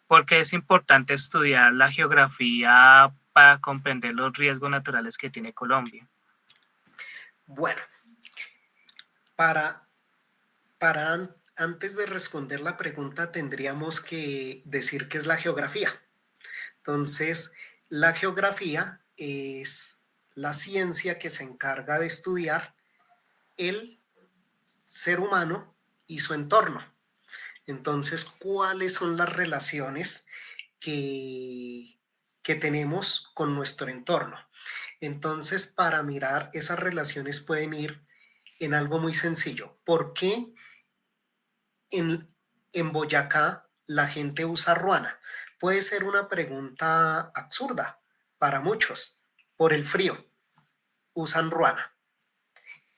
¿por qué es importante estudiar la geografía para comprender los riesgos naturales que tiene Colombia? Bueno, antes de responder la pregunta tendríamos que decir qué es la geografía. Entonces, la geografía es la ciencia que se encarga de estudiar el ser humano y su entorno. Entonces, ¿cuáles son las relaciones que tenemos con nuestro entorno? Entonces, para mirar esas relaciones pueden ir en algo muy sencillo. ¿Por qué en Boyacá la gente usa ruana? Puede ser una pregunta absurda para muchos. Por el frío, usan ruana.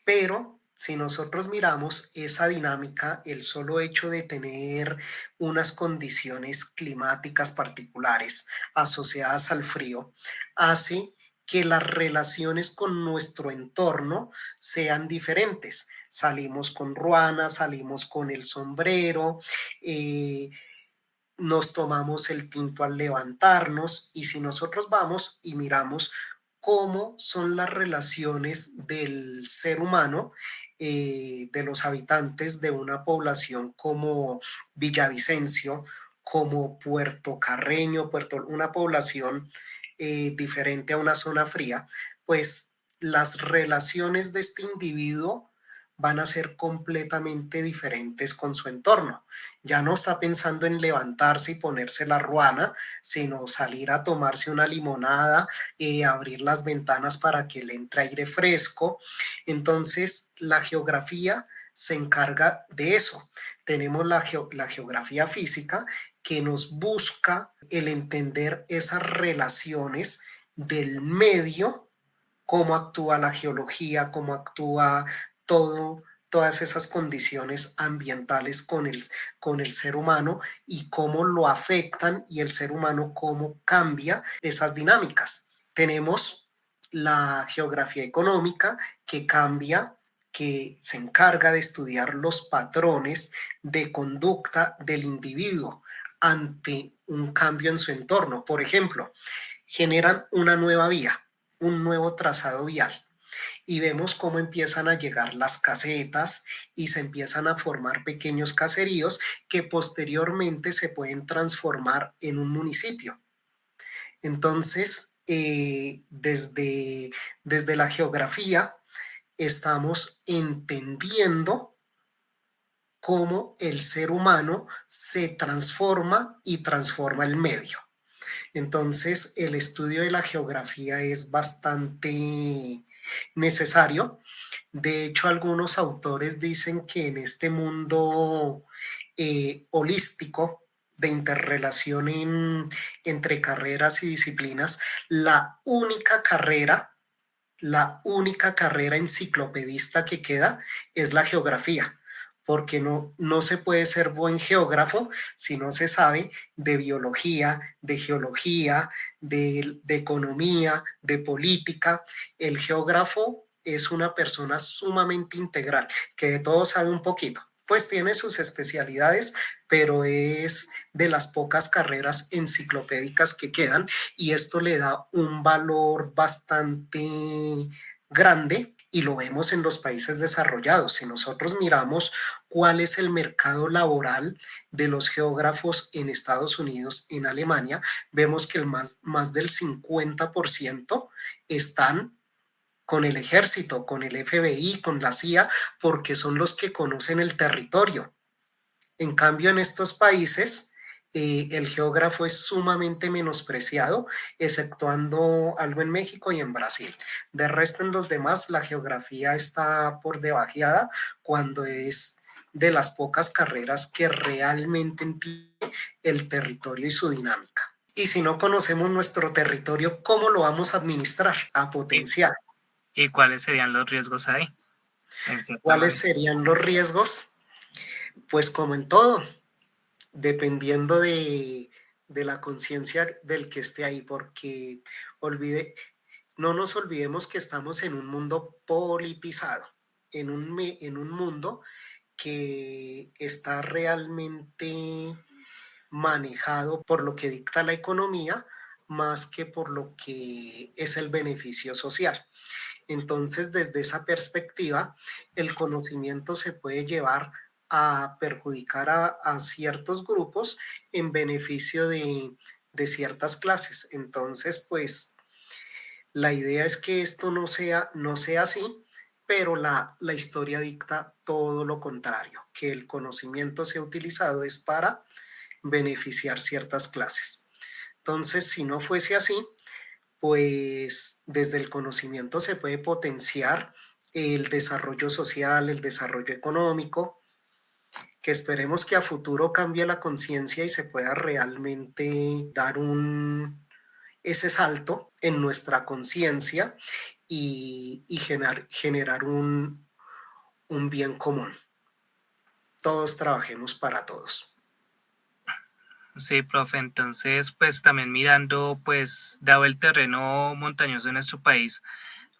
Pero si nosotros miramos esa dinámica, el solo hecho de tener unas condiciones climáticas particulares asociadas al frío, hace que las relaciones con nuestro entorno sean diferentes. Salimos con ruana, salimos con el sombrero, nos tomamos el tinto al levantarnos, y si nosotros vamos y miramos cómo son las relaciones del ser humano, de los habitantes de una población como Villavicencio, como Puerto Carreño, una población diferente a una zona fría, pues las relaciones de este individuo van a ser completamente diferentes con su entorno. Ya no está pensando en levantarse y ponerse la ruana, sino salir a tomarse una limonada, abrir las ventanas para que le entre aire fresco. Entonces, la geografía se encarga de eso. Tenemos la geografía física, que nos busca el entender esas relaciones del medio, cómo actúa la geología, cómo actúa todo, todas esas condiciones ambientales con el ser humano, y cómo lo afectan, y el ser humano cómo cambia esas dinámicas. Tenemos la geografía económica, que cambia, que se encarga de estudiar los patrones de conducta del individuo ante un cambio en su entorno. Por ejemplo, generan una nueva vía, un nuevo trazado vial, y vemos cómo empiezan a llegar las casetas y se empiezan a formar pequeños caseríos que posteriormente se pueden transformar en un municipio. Entonces, desde la geografía estamos entendiendo cómo el ser humano se transforma y transforma el medio. Entonces, el estudio de la geografía es bastante necesario. De hecho, algunos autores dicen que en este mundo holístico de interrelación entre carreras y disciplinas, la única carrera enciclopedista que queda es la geografía, porque no se puede ser buen geógrafo si no se sabe de biología, de geología, de economía, de política. El geógrafo es una persona sumamente integral, que de todo sabe un poquito. Pues tiene sus especialidades, pero es de las pocas carreras enciclopédicas que quedan, y esto le da un valor bastante grande, y lo vemos en los países desarrollados. Si nosotros miramos cuál es el mercado laboral de los geógrafos en Estados Unidos, en Alemania, vemos que más del 50% están con el ejército, con el FBI, con la CIA, porque son los que conocen el territorio. En cambio, en estos países, el geógrafo es sumamente menospreciado, exceptuando algo en México y en Brasil. De resto, en los demás, la geografía está por debajeada, cuando es de las pocas carreras que realmente entiende el territorio y su dinámica. Y si no conocemos nuestro territorio, ¿cómo lo vamos a administrar, a potenciar? ¿Y cuáles serían los riesgos ahí? ¿Cuáles serían los riesgos? Pues como en todo, dependiendo de la conciencia del que esté ahí, porque no nos olvidemos que estamos en un mundo politizado, en un mundo que está realmente manejado por lo que dicta la economía, más que por lo que es el beneficio social. Entonces, desde esa perspectiva, el conocimiento se puede llevar a perjudicar a ciertos grupos en beneficio de ciertas clases. Entonces, pues, La idea es que esto no sea así, pero la historia dicta todo lo contrario, que el conocimiento sea utilizado es para beneficiar ciertas clases. Entonces, si no fuese así, pues desde el conocimiento se puede potenciar el desarrollo social, el desarrollo económico, que esperemos que a futuro cambie la conciencia y se pueda realmente dar ese salto en nuestra conciencia y generar un bien común. Todos trabajemos para todos. Sí, profe, entonces pues también mirando pues dado el terreno montañoso de nuestro país,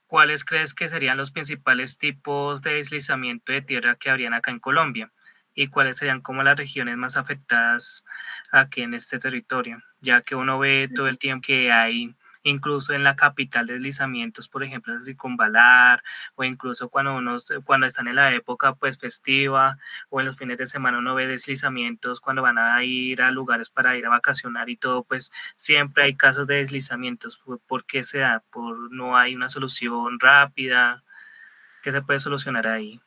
¿cuáles crees que serían los principales tipos de deslizamiento de tierra que habrían acá en Colombia? ¿Y cuáles serían como las regiones más afectadas aquí en este territorio? Ya que uno ve todo el tiempo que hay, incluso en la capital, deslizamientos, por ejemplo, en Circunvalar, o incluso cuando están en la época pues festiva, o en los fines de semana uno ve deslizamientos cuando van a ir a lugares para ir a vacacionar y todo, pues siempre hay casos de deslizamientos. ¿Por qué se da? ¿No hay una solución rápida? ¿Qué se puede solucionar ahí?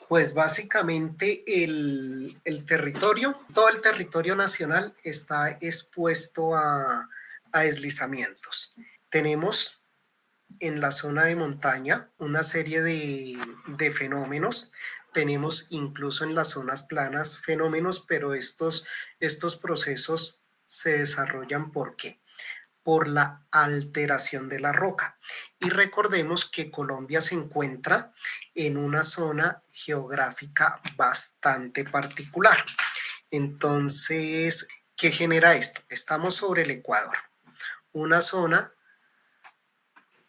Pues básicamente el territorio, todo el territorio nacional está expuesto a deslizamientos. Tenemos en la zona de montaña una serie de fenómenos. Tenemos incluso en las zonas planas fenómenos, pero estos procesos se desarrollan ¿por qué? Por la alteración de la roca. Y recordemos que Colombia se encuentra en una zona geográfica bastante particular. Entonces, ¿qué genera esto? Estamos sobre el Ecuador, una zona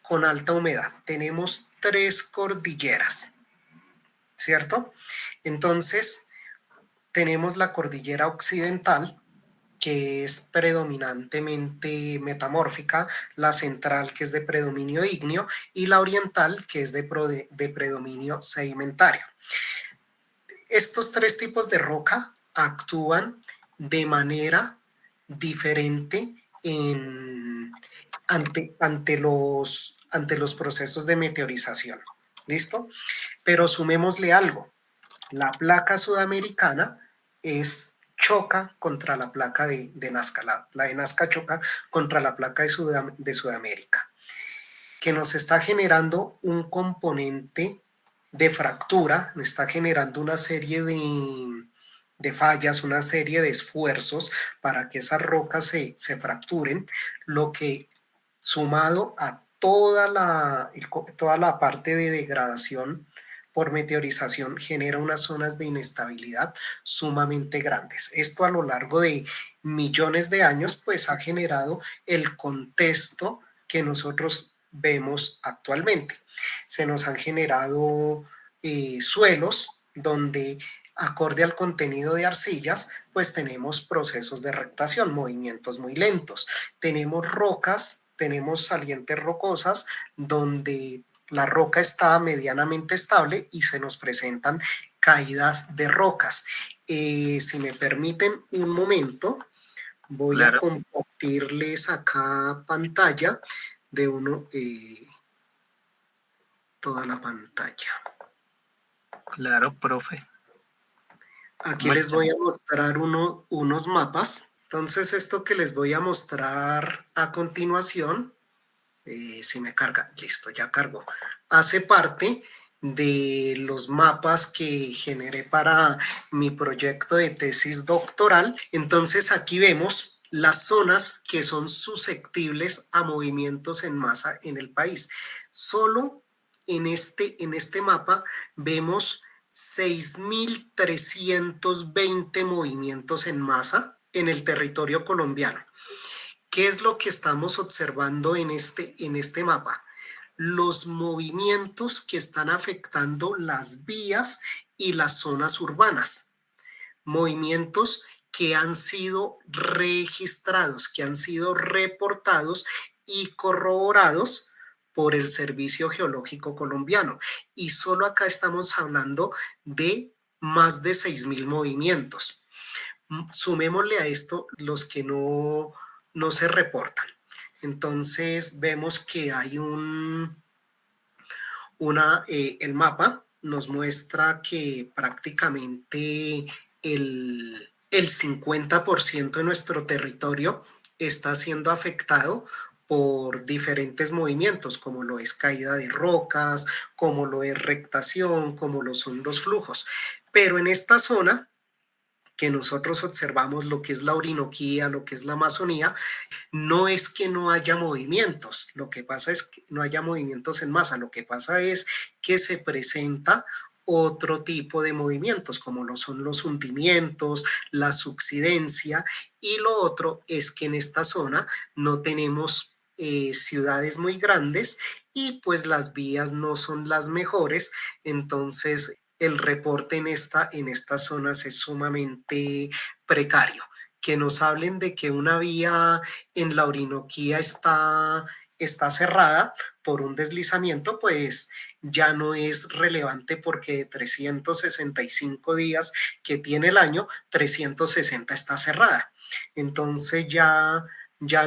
con alta humedad. Tenemos 3 cordilleras, ¿cierto? Entonces, tenemos la cordillera occidental, que es predominantemente metamórfica, la central, que es de predominio ígneo, y la oriental, que es de predominio sedimentario. Estos 3 tipos de roca actúan de manera diferente ante los procesos de meteorización. ¿Listo? Pero sumémosle algo. La placa sudamericana choca contra la placa de Nazca. La de Nazca choca contra la placa de Sudamérica, que nos está generando un componente de fractura, nos está generando una serie de fallas, una serie de esfuerzos para que esas rocas se fracturen, lo que sumado a toda la parte de degradación por meteorización genera unas zonas de inestabilidad sumamente grandes. Esto a lo largo de millones de años pues ha generado el contexto que nosotros vemos actualmente. Se nos han generado suelos donde acorde al contenido de arcillas pues tenemos procesos de rectación, movimientos muy lentos. Tenemos rocas, tenemos salientes rocosas donde la roca está medianamente estable y se nos presentan caídas de rocas. Si me permiten un momento, voy a compartirles acá pantalla de toda la pantalla. Claro, profe. Aquí les voy a mostrar unos mapas. Entonces, esto que les voy a mostrar a continuación, si me carga, listo, ya cargó, hace parte de los mapas que generé para mi proyecto de tesis doctoral. Entonces, aquí vemos las zonas que son susceptibles a movimientos en masa en el país. Solo en este mapa vemos 6.320 movimientos en masa en el territorio colombiano. ¿Qué es lo que estamos observando en este mapa? Los movimientos que están afectando las vías y las zonas urbanas. Movimientos que han sido registrados, que han sido reportados y corroborados por el Servicio Geológico Colombiano. Y solo acá estamos hablando de más de 6.000 movimientos. Sumémosle a esto los que no se reportan. Entonces vemos que hay el mapa nos muestra que prácticamente el 50% de nuestro territorio está siendo afectado por diferentes movimientos, como lo es caída de rocas, como lo es rectación, como lo son los flujos. Pero en esta zona que nosotros observamos, lo que es la Orinoquía, lo que es la Amazonía, no es que no haya movimientos, lo que pasa es que no haya movimientos en masa, lo que pasa es que se presenta otro tipo de movimientos, como lo son los hundimientos, la subsidencia, y lo otro es que en esta zona no tenemos ciudades muy grandes y pues las vías no son las mejores, entonces el reporte en estas zonas es sumamente precario. Que nos hablen de que una vía en la Orinoquía está cerrada por un deslizamiento, pues ya no es relevante porque de 365 días que tiene el año, 360 está cerrada. Entonces ya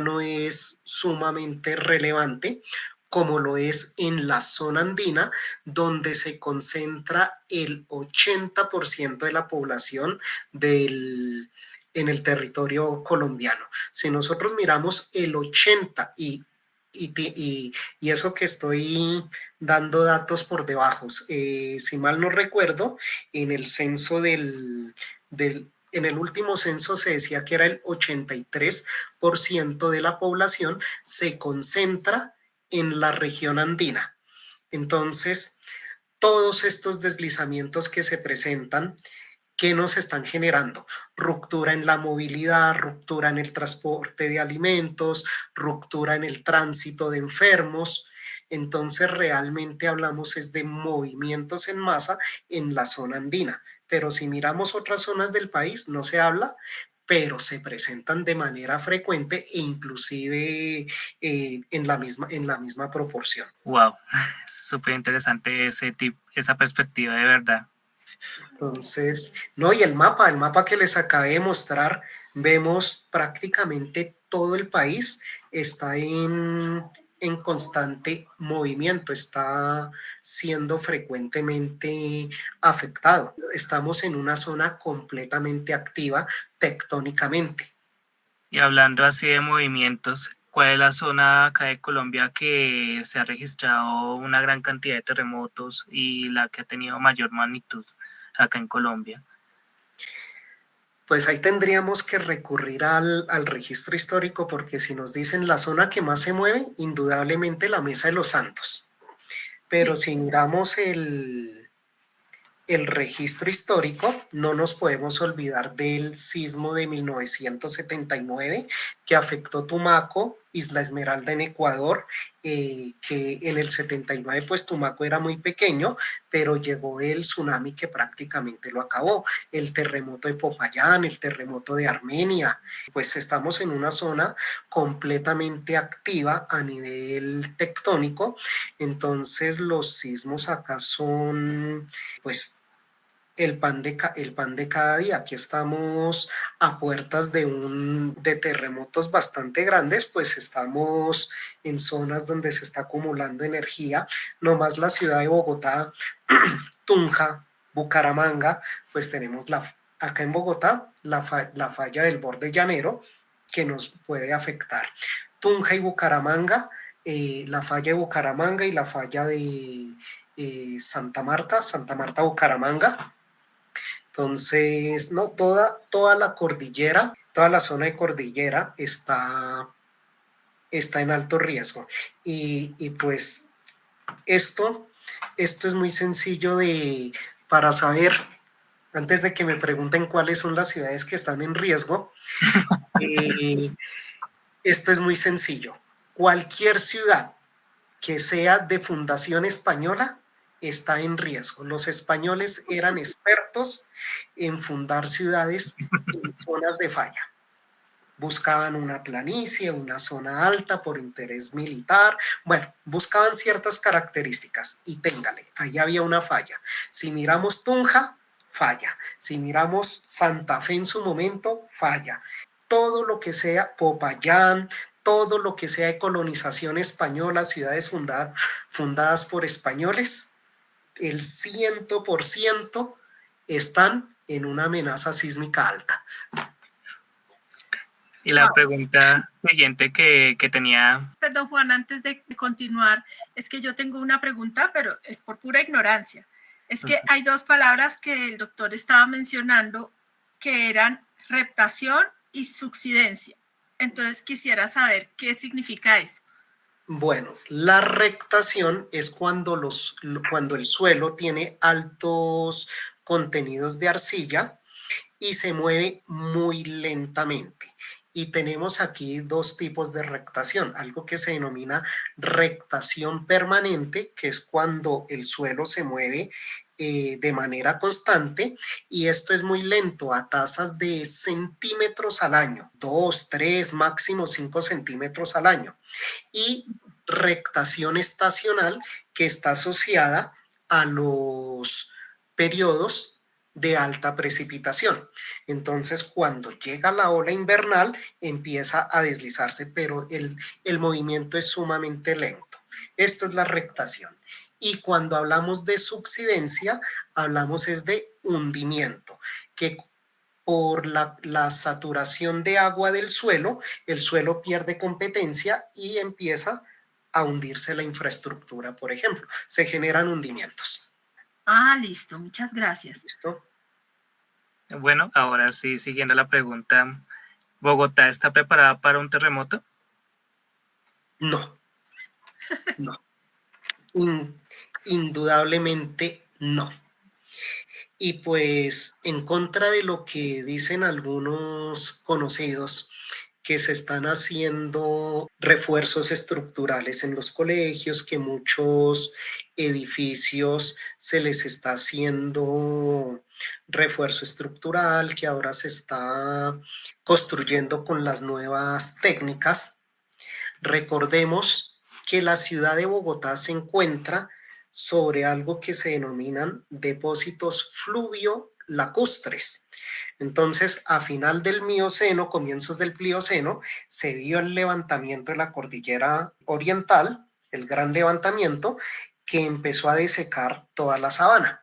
no es sumamente relevante como lo es en la zona andina, donde se concentra el 80% de la población en el territorio colombiano. Si nosotros miramos el 80 y eso que estoy dando datos por debajo, si mal no recuerdo, en el censo en el último censo se decía que era el 83% de la población se concentra en la región andina. Entonces, todos estos deslizamientos que se presentan, ¿qué nos están generando? Ruptura en la movilidad, ruptura en el transporte de alimentos, ruptura en el tránsito de enfermos. Entonces realmente hablamos es de movimientos en masa en la zona andina. Pero si miramos otras zonas del país, no se habla, pero se presentan de manera frecuente e inclusive en la misma proporción. Wow, súper interesante esa perspectiva de verdad. Entonces, no, y el mapa que les acabé de mostrar, vemos prácticamente todo el país está en constante movimiento, está siendo frecuentemente afectado. Estamos en una zona completamente activa tectónicamente. Y hablando así de movimientos, ¿cuál es la zona acá de Colombia que se ha registrado una gran cantidad de terremotos y la que ha tenido mayor magnitud acá en Colombia? Pues ahí tendríamos que recurrir al registro histórico, porque si nos dicen la zona que más se mueve, indudablemente la Mesa de los Santos. Pero si miramos el registro histórico, no nos podemos olvidar del sismo de 1979 que afectó Tumaco, Isla Esmeralda en Ecuador, que en el 79 pues Tumaco era muy pequeño, pero llegó el tsunami que prácticamente lo acabó, el terremoto de Popayán, el terremoto de Armenia, pues estamos en una zona completamente activa a nivel tectónico, entonces los sismos acá son pues el pan de cada día. Aquí estamos a puertas de terremotos bastante grandes, pues estamos en zonas donde se está acumulando energía. Nomás la ciudad de Bogotá, Tunja, Bucaramanga, pues tenemos acá en Bogotá la falla del borde llanero que nos puede afectar. Tunja y Bucaramanga, la falla de Bucaramanga y la falla de Santa Marta, Bucaramanga. Entonces, no, toda la cordillera, toda la zona de cordillera está en alto riesgo. Y pues esto es muy sencillo para saber, antes de que me pregunten cuáles son las ciudades que están en riesgo, esto es muy sencillo. Cualquier ciudad que sea de fundación española está en riesgo. Los españoles eran expertos en fundar ciudades en zonas de falla. Buscaban una planicie, una zona alta por interés militar. Bueno, buscaban ciertas características y téngale, ahí había una falla. Si miramos Tunja, falla. Si miramos Santa Fe en su momento, falla. Todo lo que sea Popayán, todo lo que sea de colonización española, ciudades fundadas por españoles, el 100% están en una amenaza sísmica alta. Y la pregunta siguiente que tenía... Perdón, Juan, antes de continuar, es que yo tengo una pregunta, pero es por pura ignorancia. Es que hay dos palabras que el doctor estaba mencionando que eran reptación y subsidencia. Entonces quisiera saber qué significa eso. Bueno, la rectación es cuando el suelo tiene altos contenidos de arcilla y se mueve muy lentamente. Y tenemos aquí dos tipos de rectación, algo que se denomina rectación permanente, que es cuando el suelo se mueve de manera constante, y esto es muy lento, a tasas de centímetros al año, 2, 3, máximo 5 centímetros al año. Y rectación estacional, que está asociada a los periodos de alta precipitación. Entonces, cuando llega la ola invernal, empieza a deslizarse, pero el movimiento es sumamente lento. Esto es la rectación. Y cuando hablamos de subsidencia, hablamos es de hundimiento, que por la saturación de agua del suelo, el suelo pierde competencia y empieza a hundirse la infraestructura, por ejemplo. Se generan hundimientos. Ah, listo, muchas gracias. ¿Listo? Bueno, ahora sí, siguiendo la pregunta, ¿Bogotá está preparada para un terremoto? No, no. Indudablemente no. Y pues en contra de lo que dicen algunos conocidos, que se están haciendo refuerzos estructurales en los colegios, que muchos edificios se les está haciendo refuerzo estructural, que ahora se está construyendo con las nuevas técnicas. Recordemos que la ciudad de Bogotá se encuentra sobre algo que se denominan depósitos fluvio-lacustres. Entonces, a final del Mioceno, comienzos del Plioceno, se dio el levantamiento de la cordillera oriental, el gran levantamiento, que empezó a desecar toda la sabana.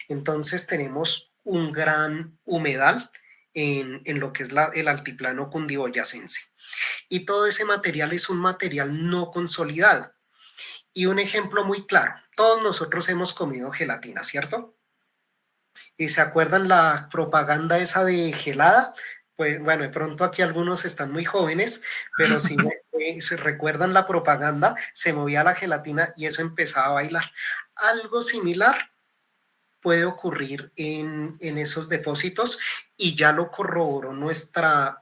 Entonces, tenemos un gran humedal en lo que es el altiplano cundiboyacense. Y todo ese material es un material no consolidado. Y un ejemplo muy claro, todos nosotros hemos comido gelatina, ¿cierto? ¿Y se acuerdan la propaganda esa de gelada? Pues bueno, de pronto aquí algunos están muy jóvenes, pero si se recuerdan la propaganda, se movía la gelatina y eso empezaba a bailar. Algo similar puede ocurrir en esos depósitos y ya lo corroboró nuestra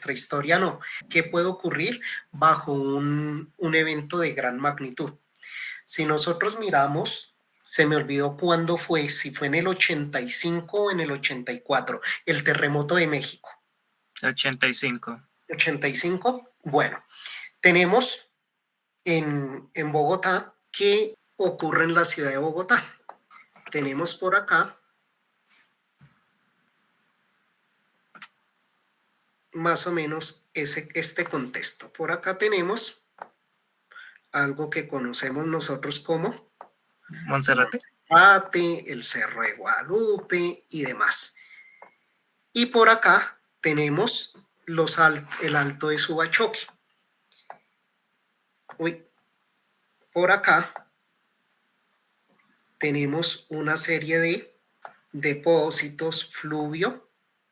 historia no, ¿qué puede ocurrir bajo un evento de gran magnitud? Si nosotros miramos, se me olvidó cuándo fue, si fue en el 85 o en el 84, el terremoto de México. 85. 85, bueno, tenemos en Bogotá, ¿qué ocurre en la ciudad de Bogotá? Tenemos por acá más o menos este contexto. Por acá tenemos algo que conocemos nosotros como Monserrate. El Cerro de Guadalupe y demás. Y por acá tenemos el Alto de Subachoque. Por acá tenemos una serie de depósitos fluvio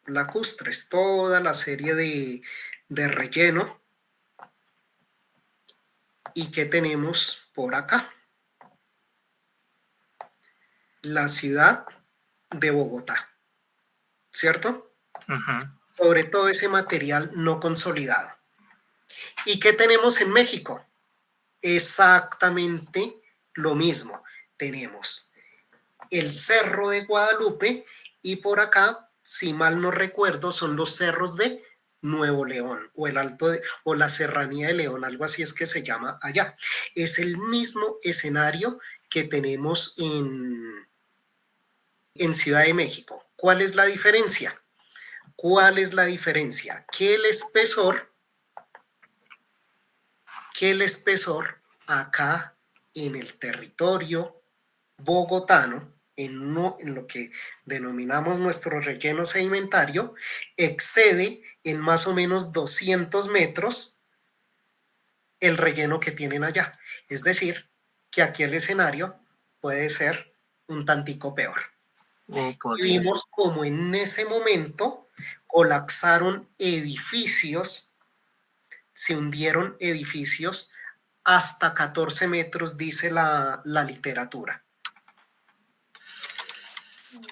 lacustres, toda la serie de relleno. ¿Y qué tenemos por acá? La ciudad de Bogotá, ¿cierto? Sobre todo ese material no consolidado. ¿Y qué tenemos en México? Exactamente lo mismo. Tenemos el Cerro de Guadalupe y por acá, si mal no recuerdo, son los cerros de Nuevo León o o la Serranía de León, algo así es que se llama allá. Es el mismo escenario que tenemos en Ciudad de México. ¿Cuál es la diferencia? ¿Cuál es la diferencia? Que el espesor que el espesor acá en el territorio bogotano, en lo que denominamos nuestro relleno sedimentario, excede en más o menos 200 metros el relleno que tienen allá. Es decir, que aquí el escenario puede ser un tantico peor. Oh, por Y Dios. vimos como en ese momento colapsaron edificios, se hundieron edificios hasta 14 metros, dice la literatura.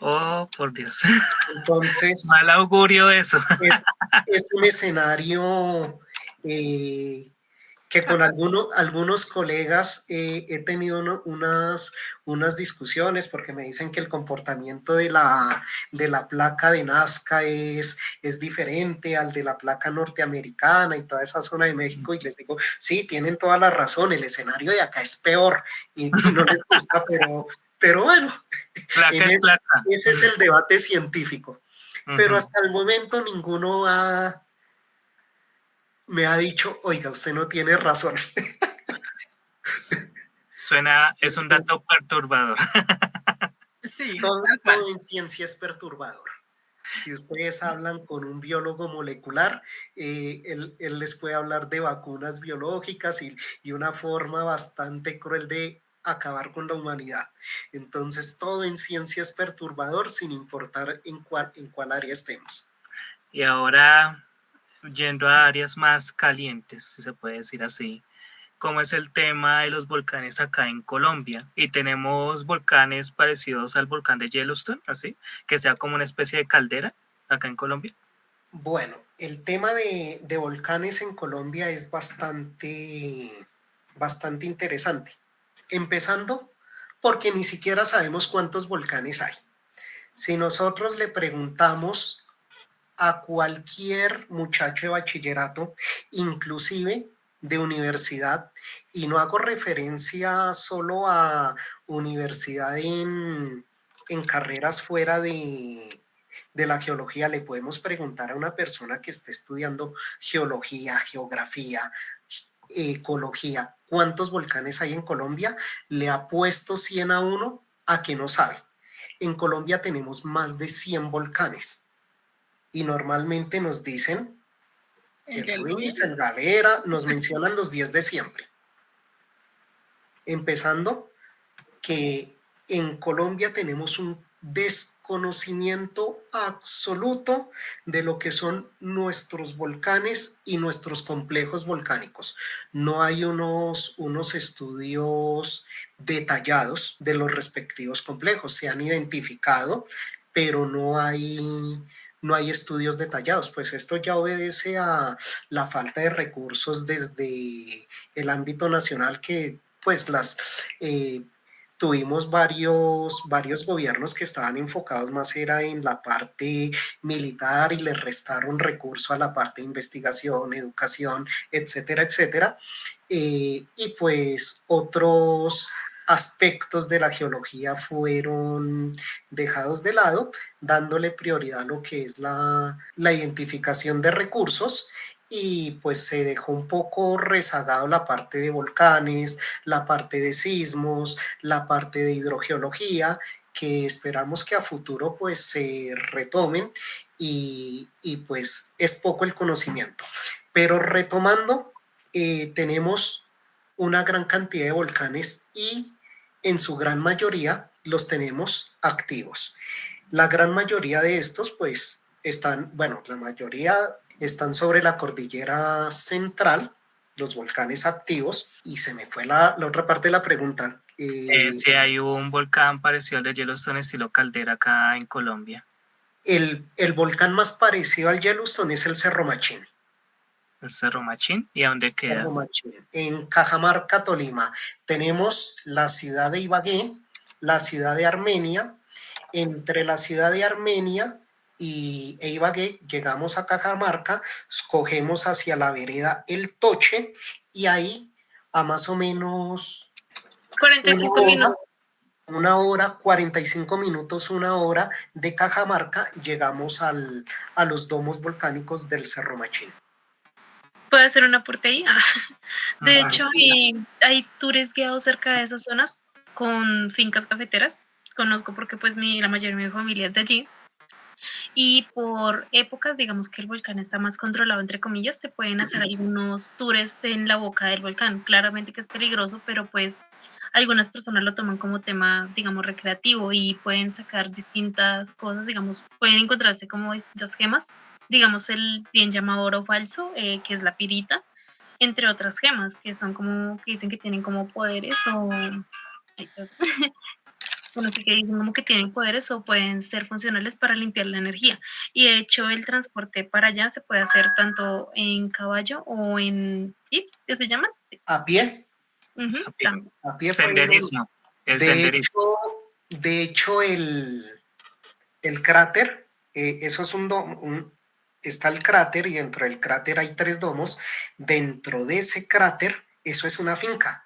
Oh, por Dios. Entonces, Mal augurio eso. es un escenario que con algunos colegas he tenido unas discusiones porque me dicen que el comportamiento de la placa de Nazca es diferente al de la placa norteamericana y toda esa zona de México, y les digo, sí, tienen toda la razón, el escenario de acá es peor y no les gusta, pero bueno, Placa es placa. ese es el debate científico. Pero hasta el momento ninguno me ha dicho, oiga, usted no tiene razón. Es un dato perturbador. Sí, todo en ciencia es perturbador. Si ustedes hablan con un biólogo molecular, él les puede hablar de vacunas biológicas y una forma bastante cruel de acabar con la humanidad. Entonces, todo en ciencia es perturbador sin importar en cuál área estemos. Y ahora, yendo a áreas más calientes, si se puede decir así, ¿cómo es el tema de los volcanes acá en Colombia? Y tenemos volcanes parecidos al volcán de Yellowstone, así, que sea como una especie de caldera acá en Colombia. Bueno, el tema de volcanes en Colombia es bastante interesante. Empezando porque ni siquiera sabemos cuántos volcanes hay. Si nosotros le preguntamos a cualquier muchacho de bachillerato, inclusive de universidad, y no hago referencia solo a universidad en carreras fuera de la geología, le podemos preguntar a una persona que esté estudiando geología, geografía, ecología, ¿cuántos volcanes hay en Colombia? Le ha puesto 100 a 1 a que no sabe. En Colombia tenemos más de 100 volcanes y normalmente nos dicen el Ruiz, el Galera, nos mencionan los 10 de siempre. Empezando que en Colombia tenemos un desconocimiento absoluto de lo que son nuestros volcanes y nuestros complejos volcánicos. No hay unos estudios detallados de los respectivos complejos. Se han identificado, pero no hay estudios detallados. Pues esto ya obedece a la falta de recursos desde el ámbito nacional, que pues tuvimos varios gobiernos que estaban enfocados más era en la parte militar y le restaron recursos a la parte de investigación, educación, etcétera, etcétera. Y pues otros aspectos de la geología fueron dejados de lado, dándole prioridad a lo que es la identificación de recursos, y pues se dejó un poco rezagado la parte de volcanes, la parte de sismos, la parte de hidrogeología, que esperamos que a futuro pues se retomen, y pues es poco el conocimiento. Pero retomando, tenemos una gran cantidad de volcanes y en su gran mayoría los tenemos activos. La gran mayoría de estos pues están, bueno, la mayoría están sobre la cordillera central, los volcanes activos, y se me fue la otra parte de la pregunta. Si hay un volcán parecido al de Yellowstone estilo caldera acá en Colombia. El volcán más parecido al Yellowstone es el Cerro Machín. ¿El Cerro Machín? ¿Y a dónde queda? Cerro Machín. En Cajamarca, Tolima. Tenemos la ciudad de Ibagué, la ciudad de Armenia. Entre la ciudad de Armenia e Ibagué llegamos a Cajamarca, cogemos hacia la vereda El Toche, y ahí a más o menos 45 minutos. Una hora, 45 minutos, una hora de Cajamarca, llegamos a los domos volcánicos del Cerro Machín. ¿Puedo hacer un aporte ahí? De Ujú. hecho, hay tours guiados cerca de esas zonas con fincas cafeteras. Conozco porque pues la mayoría de mi familia es de allí. Y por épocas, digamos que el volcán está más controlado, entre comillas, se pueden hacer algunos tours en la boca del volcán. Claramente que es peligroso, pero pues algunas personas lo toman como tema, digamos, recreativo y pueden sacar distintas cosas, digamos, pueden encontrarse como distintas gemas, digamos, el bien llamado oro falso, que es la pirita, entre otras gemas, que son como, que dicen que tienen como poderes o... ay, perdón. Bueno, sí que dicen como que tienen poderes o pueden ser funcionales para limpiar la energía. Y de hecho el transporte para allá se puede hacer tanto en caballo o en jeeps, ¿qué se llaman? A pie, Ujú, A pie. también. a pie pueden. Senderismo. El De senderismo. hecho, de hecho el cráter, eso es un domo, está el cráter y dentro del cráter hay 3 domos. Dentro de ese cráter, eso es una finca.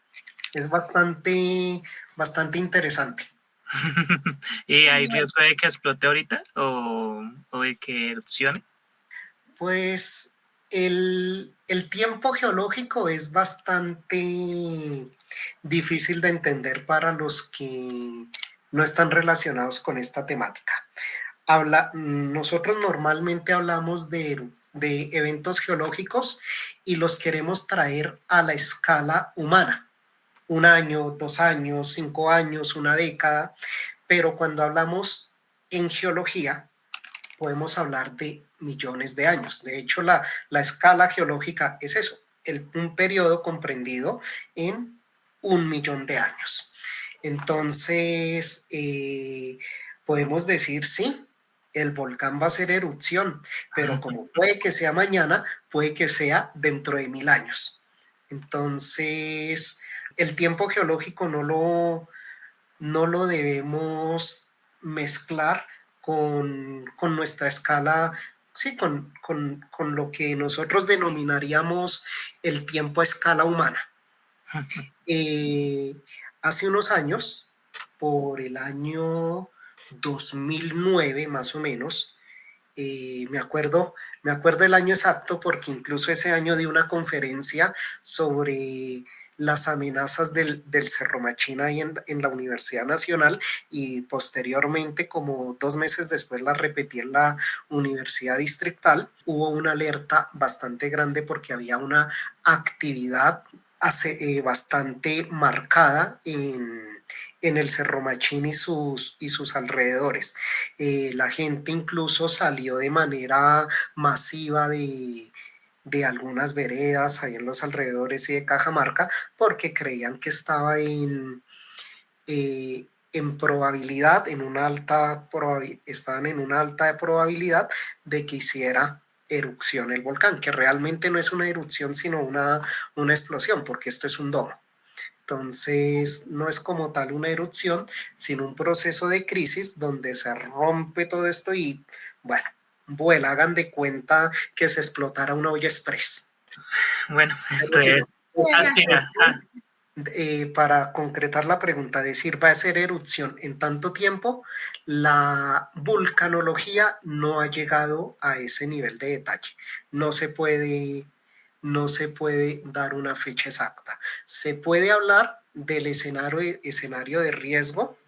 Es bastante interesante. ¿Y hay riesgo de que explote ahorita o de que erupcione? Pues el tiempo geológico es bastante difícil de entender para los que no están relacionados con esta temática. Nosotros normalmente hablamos de eventos geológicos y los queremos traer a la escala humana, 1 año, 2 años, 5 años, una década, pero cuando hablamos en geología podemos hablar de millones de años. De hecho, la escala geológica es eso, un periodo comprendido en 1 millón de años. Entonces, podemos decir, sí, el volcán va a hacer erupción, pero como puede que sea mañana, puede que sea dentro de 1000 años. Entonces, el tiempo geológico no lo debemos mezclar con nuestra escala, sí, con lo que nosotros denominaríamos el tiempo a escala humana. Eh, Hace unos años, por el año 2009 más o menos, me acuerdo el año exacto porque incluso ese año di una conferencia sobre las amenazas del Cerro Machín ahí en la Universidad Nacional y posteriormente, como 2 meses después, la repetí en la Universidad Distrital. Hubo una alerta bastante grande porque había una actividad bastante marcada en el Cerro Machín y sus alrededores. La gente incluso salió de manera masiva de algunas veredas ahí en los alrededores y de Cajamarca porque creían que estaba en probabilidad, estaban en una alta probabilidad de que hiciera erupción el volcán, que realmente no es una erupción sino una explosión, porque esto es un domo. Entonces, no es como tal una erupción, sino un proceso de crisis donde se rompe todo esto y, bueno, vuela, hagan de cuenta que se explotara una olla express. Bueno, Pero sí, entonces, aspira. para concretar la pregunta, decir va a ser erupción en tanto tiempo, la vulcanología no ha llegado a ese nivel de detalle. No se puede, no se puede dar una fecha exacta. Se puede hablar del escenario de riesgo,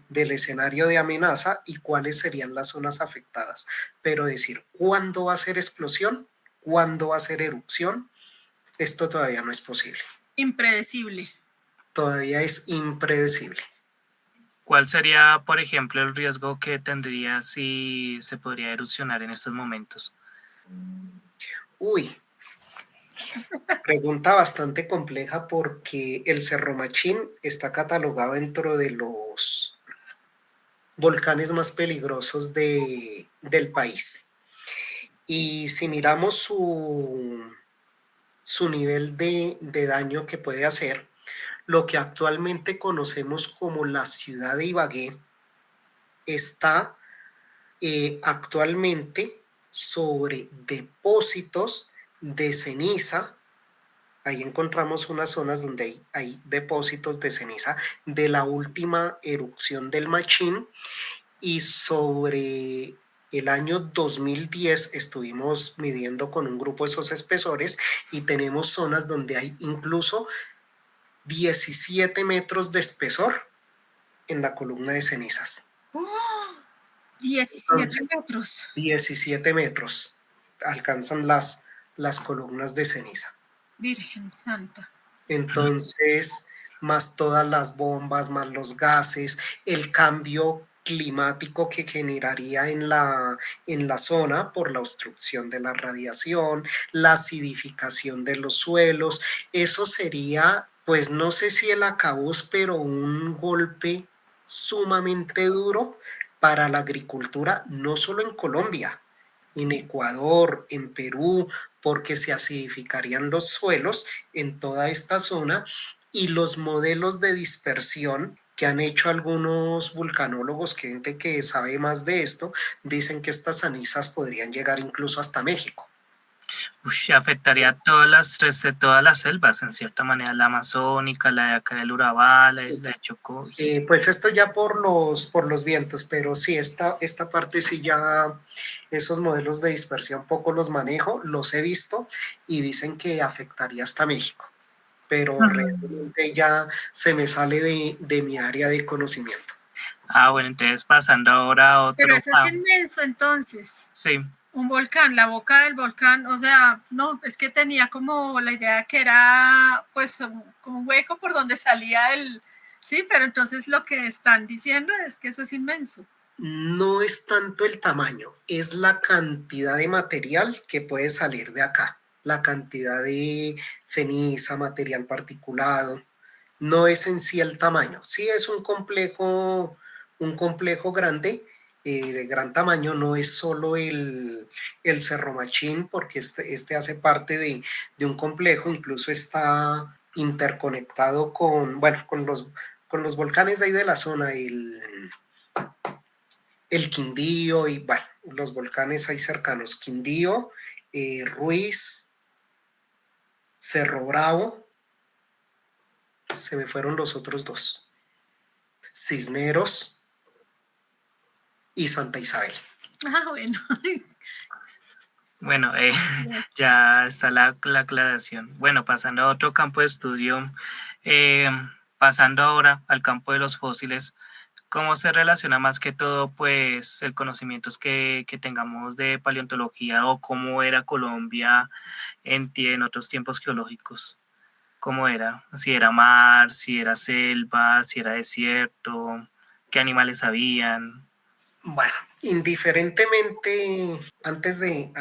del escenario de amenaza y cuáles serían las zonas afectadas. Pero decir cuándo va a ser explosión, cuándo va a ser erupción, esto todavía no es posible. Impredecible. Todavía es impredecible. ¿Cuál sería, por ejemplo, el riesgo que tendría si se podría erupcionar en estos momentos? Uy, pregunta bastante compleja porque el Cerro Machín está catalogado dentro de los volcanes más peligrosos del país. Y si miramos su nivel de daño que puede hacer, lo que actualmente conocemos como la ciudad de Ibagué está actualmente sobre depósitos de ceniza. Ahí encontramos unas zonas donde hay depósitos de ceniza de la última erupción del Machín y sobre el año 2010 estuvimos midiendo con un grupo esos espesores y tenemos zonas donde hay incluso 17 metros de espesor en la columna de cenizas. 17 Entonces, metros. 17 metros alcanzan las columnas de ceniza. Virgen Santa. Entonces, más todas las bombas, más los gases, el cambio climático que generaría en la zona por la obstrucción de la radiación, la acidificación de los suelos, eso sería, pues no sé si el acabuz, pero un golpe sumamente duro para la agricultura, no solo en Colombia, en Ecuador, en Perú, porque se acidificarían los suelos en toda esta zona y los modelos de dispersión que han hecho algunos vulcanólogos, gente que sabe más de esto, dicen que estas cenizas podrían llegar incluso hasta México. Afectaría todas las selvas, en cierta manera, la amazónica, la de acá del Urabá, la de Chocó. Pues esto ya por los vientos, pero sí, esta parte sí ya, esos modelos de dispersión poco los manejo, los he visto y dicen que afectaría hasta México, pero realmente ya se me sale de mi área de conocimiento. Bueno, entonces pasando ahora a otro. Pero eso es inmenso entonces. Sí. Un volcán, la boca del volcán, o sea, no, es que tenía como la idea que era pues como un hueco por donde salía el, sí, pero entonces lo que están diciendo es que eso es inmenso. No es tanto el tamaño, es la cantidad de material que puede salir de acá, la cantidad de ceniza, material particulado, no es en sí el tamaño. Sí es un complejo grande, de gran tamaño, no es solo el Cerro Machín, porque este hace parte de un complejo, incluso está interconectado con los volcanes de ahí de la zona, el Quindío y bueno, los volcanes ahí cercanos, Quindío, Ruiz, Cerro Bravo, se me fueron los otros dos, Cisneros y Santa Isabel. Bueno. Bueno, ya está la aclaración. Bueno, pasando a otro campo de estudio, pasando ahora al campo de los fósiles, ¿cómo se relaciona más que todo pues el conocimiento que tengamos de paleontología o cómo era Colombia en otros tiempos geológicos? ¿Cómo era? Si era mar, si era selva, si era desierto, qué animales habían. Bueno, indiferentemente, antes de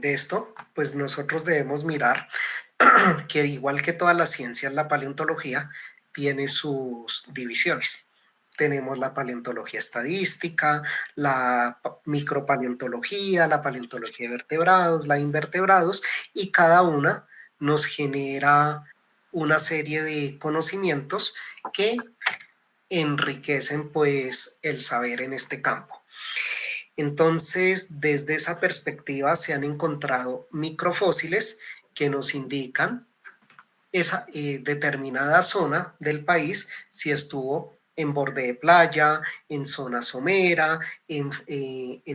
esto, pues nosotros debemos mirar que igual que todas las ciencias, la paleontología tiene sus divisiones. Tenemos la paleontología estadística, la micropaleontología, la paleontología de vertebrados, la de invertebrados, y cada una nos genera una serie de conocimientos que enriquecen pues el saber en este campo. Entonces, desde esa perspectiva se han encontrado microfósiles que nos indican esa determinada zona del país, si estuvo en borde de playa, en zona somera, en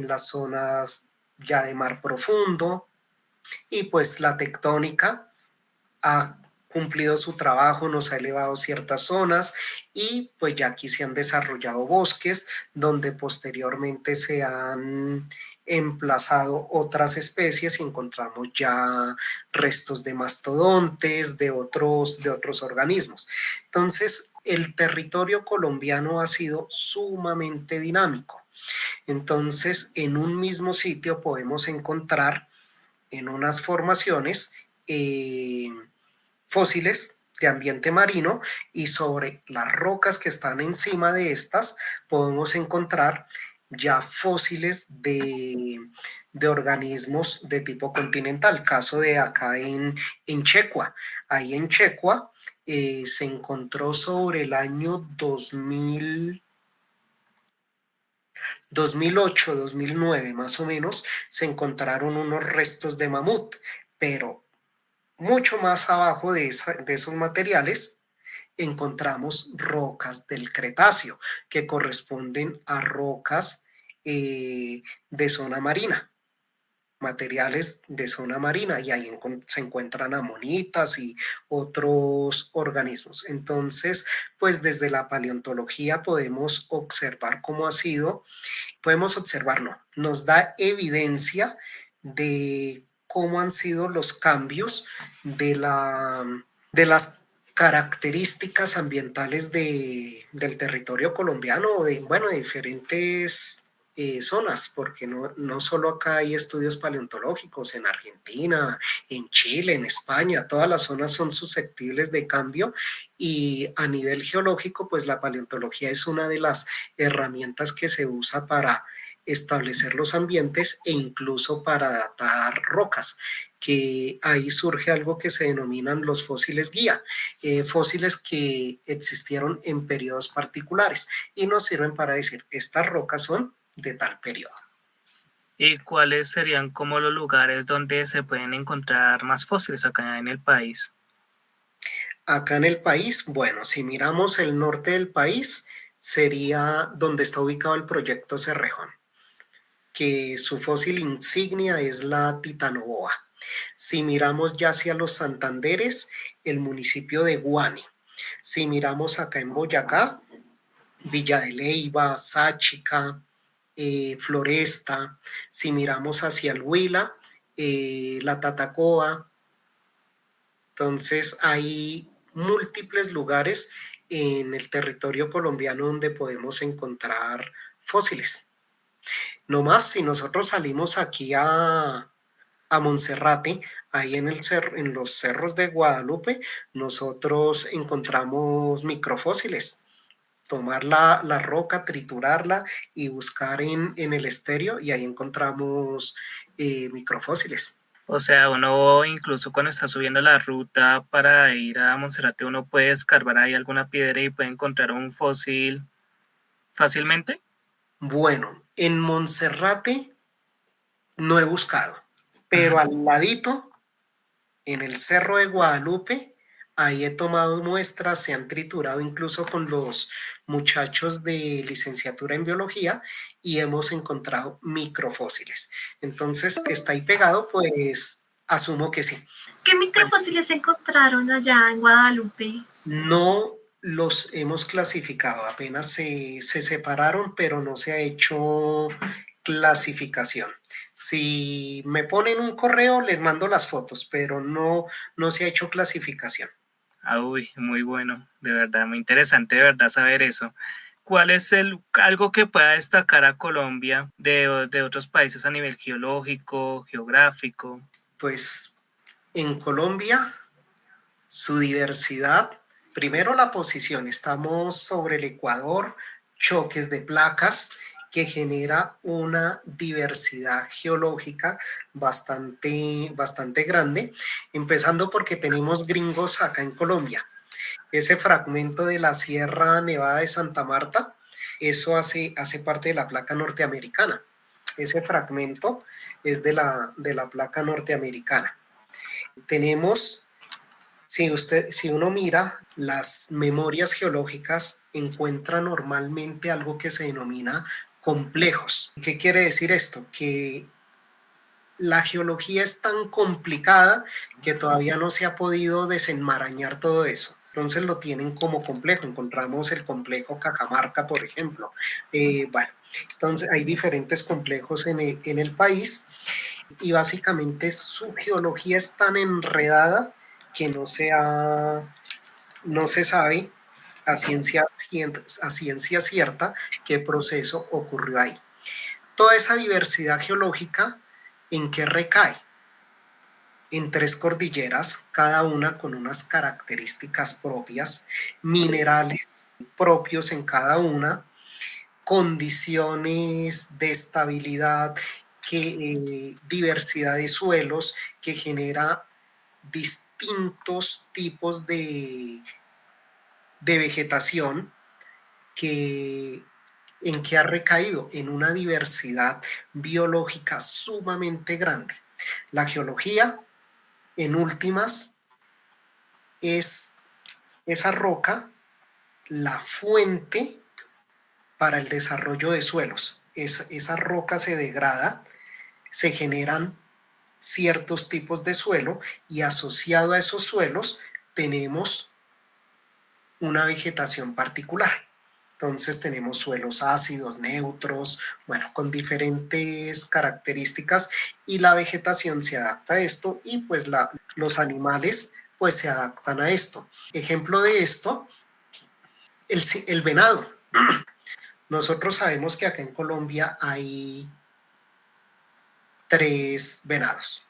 las zonas ya de mar profundo, y pues la tectónica ha cumplido su trabajo, nos ha elevado ciertas zonas y pues ya aquí se han desarrollado bosques donde posteriormente se han emplazado otras especies y encontramos ya restos de mastodontes, de otros organismos. Entonces, el territorio colombiano ha sido sumamente dinámico. Entonces, en un mismo sitio podemos encontrar en unas formaciones fósiles de ambiente marino y sobre las rocas que están encima de estas podemos encontrar ya fósiles de organismos de tipo continental, caso de acá en Checua. Ahí en Checua se encontró sobre el año 2008, 2009 más o menos, se encontraron unos restos de mamut, pero mucho más abajo de esos materiales encontramos rocas del Cretáceo que corresponden a rocas de zona marina, materiales de zona marina, y ahí se encuentran amonitas y otros organismos. Entonces, pues desde la paleontología podemos observar cómo ha sido, podemos observar, no, nos da evidencia de cómo han sido los cambios de las características ambientales del territorio colombiano, bueno, de diferentes zonas, porque no solo acá hay estudios paleontológicos, en Argentina, en Chile, en España, todas las zonas son susceptibles de cambio, y a nivel geológico, pues la paleontología es una de las herramientas que se usa para establecer los ambientes e incluso para datar rocas, que ahí surge algo que se denominan los fósiles guía, fósiles que existieron en periodos particulares y nos sirven para decir, estas rocas son de tal periodo. ¿Y cuáles serían como los lugares donde se pueden encontrar más fósiles acá en el país? Acá en el país, bueno, si miramos el norte del país, sería donde está ubicado el proyecto Cerrejón, que su fósil insignia es la titanoboa. Si miramos ya hacia los Santanderes, el municipio de Guane. Si miramos acá en Boyacá, Villa de Leyva, Sáchica, Floresta. Si miramos hacia el Huila, la Tatacoa. Entonces hay múltiples lugares en el territorio colombiano donde podemos encontrar fósiles. No más, si nosotros salimos aquí a Monserrate, ahí en los cerros de Guadalupe, nosotros encontramos microfósiles. Tomar la roca, triturarla y buscar en el estéreo, y ahí encontramos microfósiles. O sea, uno incluso cuando está subiendo la ruta para ir a Monserrate, uno puede escarbar ahí alguna piedra y puede encontrar un fósil fácilmente. Bueno, en Monserrate no he buscado, pero al ladito, en el Cerro de Guadalupe, ahí he tomado muestras, se han triturado incluso con los muchachos de licenciatura en biología y hemos encontrado microfósiles. Entonces, ¿está ahí pegado? Pues asumo que sí. ¿Qué microfósiles encontraron allá en Guadalupe? No los hemos clasificado, apenas se separaron, pero no se ha hecho clasificación. Si me ponen un correo, les mando las fotos, pero no se ha hecho clasificación. Ah, uy, muy bueno, de verdad, muy interesante, de verdad, saber eso. ¿Cuál es algo que pueda destacar a Colombia de otros países a nivel geológico, geográfico? Pues en Colombia, su diversidad, primero la posición, estamos sobre el Ecuador, choques de placas que genera una diversidad geológica bastante grande, empezando porque tenemos gringos acá en Colombia. Ese fragmento de la Sierra Nevada de Santa Marta, eso hace parte de la placa norteamericana. Ese fragmento es de la placa norteamericana. Tenemos, si uno mira las memorias geológicas, encuentra normalmente algo que se denomina complejos. ¿Qué quiere decir esto? Que la geología es tan complicada que todavía no se ha podido desenmarañar todo eso. Entonces lo tienen como complejo. Encontramos el complejo Cajamarca, por ejemplo. Bueno, entonces hay diferentes complejos en el país, y básicamente su geología es tan enredada que no se sabe a ciencia cierta qué proceso ocurrió ahí. Toda esa diversidad geológica, ¿en qué recae? En 3 cordilleras, cada una con unas características propias, minerales propios en cada una, condiciones de estabilidad, diversidad de suelos que genera distintos tipos de vegetación, en que ha recaído en una diversidad biológica sumamente grande. La geología, en últimas, es esa roca la fuente para el desarrollo de suelos. esa roca se degrada, se generan ciertos tipos de suelo y asociado a esos suelos tenemos una vegetación particular. Entonces tenemos suelos ácidos, neutros, bueno, con diferentes características y la vegetación se adapta a esto y pues los animales pues se adaptan a esto. Ejemplo de esto, el venado. Nosotros sabemos que acá en Colombia hay 3 venados,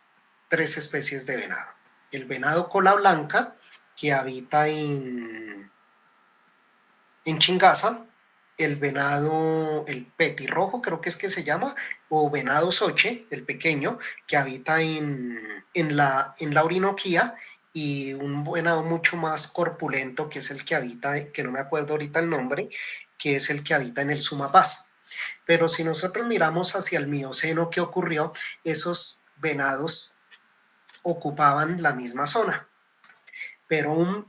3 especies de venado. El venado cola blanca, que habita en Chingaza, el venado, el petirrojo creo que es que se llama, o venado soche, el pequeño, que habita en la Orinoquía, y un venado mucho más corpulento, que es el que habita, que no me acuerdo ahorita el nombre, que es el que habita en el Sumapaz. Pero si nosotros miramos hacia el Mioceno, ¿qué ocurrió? Esos venados ocupaban la misma zona, pero un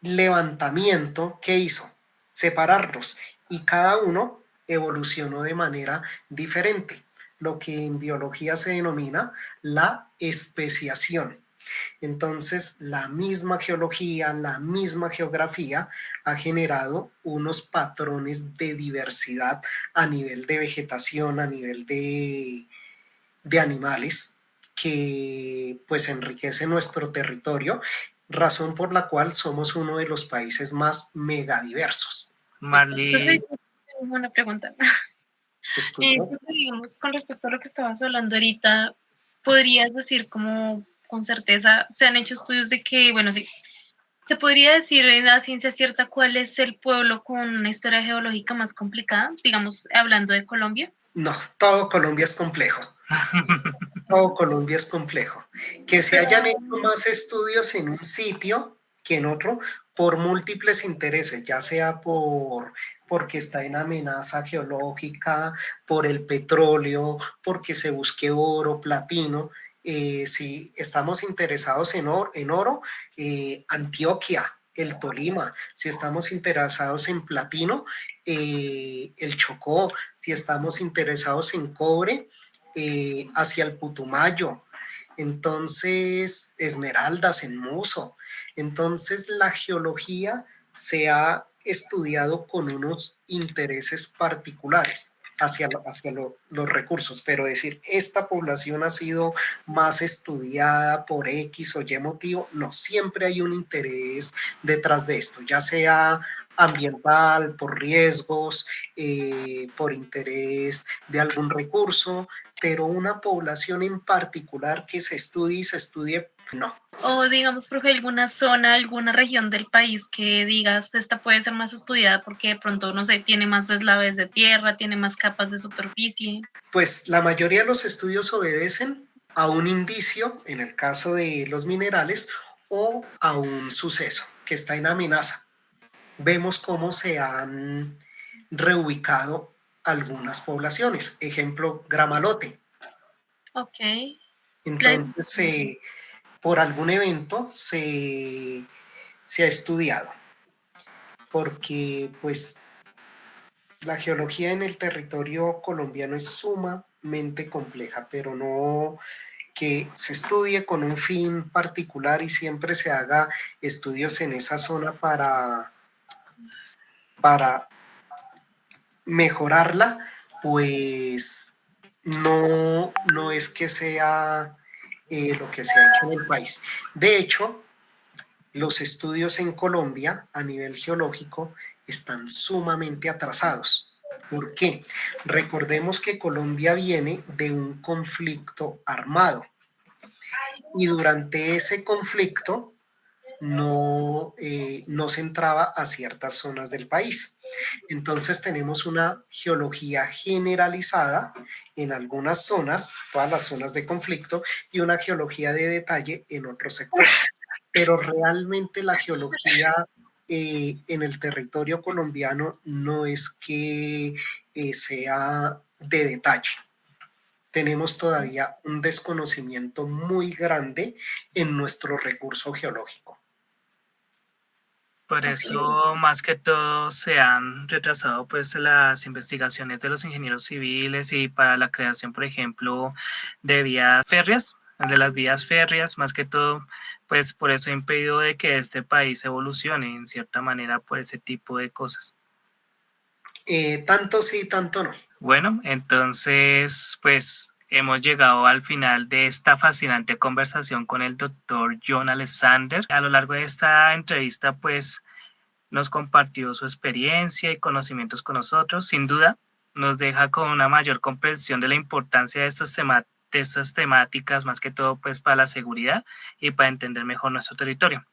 levantamiento, ¿qué hizo? Separarlos, y cada uno evolucionó de manera diferente, lo que en biología se denomina la especiación. Entonces, la misma geología, la misma geografía ha generado unos patrones de diversidad a nivel de vegetación, a nivel de animales, que pues enriquece nuestro territorio, razón por la cual somos uno de los países más megadiversos. Marley. Tengo una pregunta. ¿Escucho? Digamos, con respecto a lo que estabas hablando ahorita, ¿podrías decir como con certeza se han hecho estudios de que, bueno, sí, se podría decir en la ciencia cierta cuál es el pueblo con una historia geológica más complicada, digamos, hablando de Colombia? No, todo Colombia es complejo. Todo Colombia es complejo. Que se hayan hecho más estudios en un sitio que en otro por múltiples intereses, ya sea porque está en amenaza geológica, por el petróleo, porque se busque oro, platino. Si estamos interesados en oro, Antioquia, el Tolima. Si estamos interesados en platino, el Chocó. Si estamos interesados en cobre, hacia el Putumayo. Entonces, esmeraldas en Muso. Entonces, la geología se ha estudiado con unos intereses particulares hacia los recursos, pero decir, esta población ha sido más estudiada por X o Y motivo, no, siempre hay un interés detrás de esto, ya sea ambiental, por riesgos, por interés de algún recurso, pero una población en particular que se estudie y se estudie, no. O digamos, profe, alguna zona, alguna región del país que digas, esta puede ser más estudiada porque de pronto, no sé, tiene más deslaves de tierra, tiene más capas de superficie. Pues la mayoría de los estudios obedecen a un indicio, en el caso de los minerales, o a un suceso que está en amenaza. Vemos cómo se han reubicado algunas poblaciones. Ejemplo, Gramalote. Ok. Entonces, por algún evento se ha estudiado, porque pues la geología en el territorio colombiano es sumamente compleja, pero no que se estudie con un fin particular y siempre se haga estudios en esa zona para mejorarla, pues no es que sea lo que se ha hecho en el país. De hecho, los estudios en Colombia a nivel geológico están sumamente atrasados. ¿Por qué? Recordemos que Colombia viene de un conflicto armado y durante ese conflicto no se entraba a ciertas zonas del país. Entonces tenemos una geología generalizada en algunas zonas, todas las zonas de conflicto, y una geología de detalle en otros sectores. Pero realmente la geología en el territorio colombiano no es que sea de detalle. Tenemos todavía un desconocimiento muy grande en nuestro recurso geológico. Por eso, más que todo, se han retrasado pues las investigaciones de los ingenieros civiles y para la creación, por ejemplo, de vías férreas, de las vías férreas, más que todo, pues por eso ha impedido de que este país evolucione en cierta manera por ese tipo de cosas. Tanto sí, tanto no. Bueno, entonces, pues hemos llegado al final de esta fascinante conversación con el doctor John Alexander. A lo largo de esta entrevista, pues nos compartió su experiencia y conocimientos con nosotros. Sin duda, nos deja con una mayor comprensión de la importancia de estas temáticas, más que todo pues para la seguridad y para entender mejor nuestro territorio.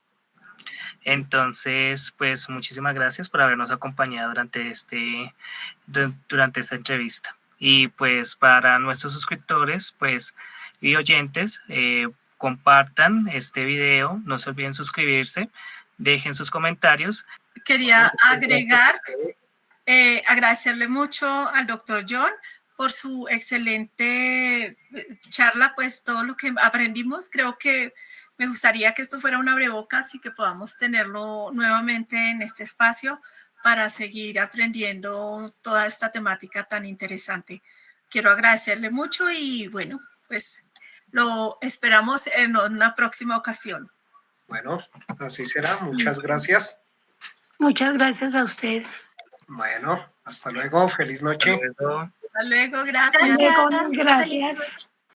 Entonces, pues muchísimas gracias por habernos acompañado durante esta entrevista. Y pues para nuestros suscriptores pues y oyentes, compartan este video, no se olviden suscribirse, dejen sus comentarios. Quería agregar, agradecerle mucho al doctor John por su excelente charla, pues todo lo que aprendimos. Creo que me gustaría que esto fuera un abrebocas y que podamos tenerlo nuevamente en este espacio para seguir aprendiendo toda esta temática tan interesante. Quiero agradecerle mucho y bueno, pues lo esperamos en una próxima ocasión. Bueno, así será. Muchas gracias. Muchas gracias a usted. Bueno, hasta luego. Feliz noche. Hasta luego. Hasta luego, gracias. Hasta luego, Gracias. gracias. Feliz noche.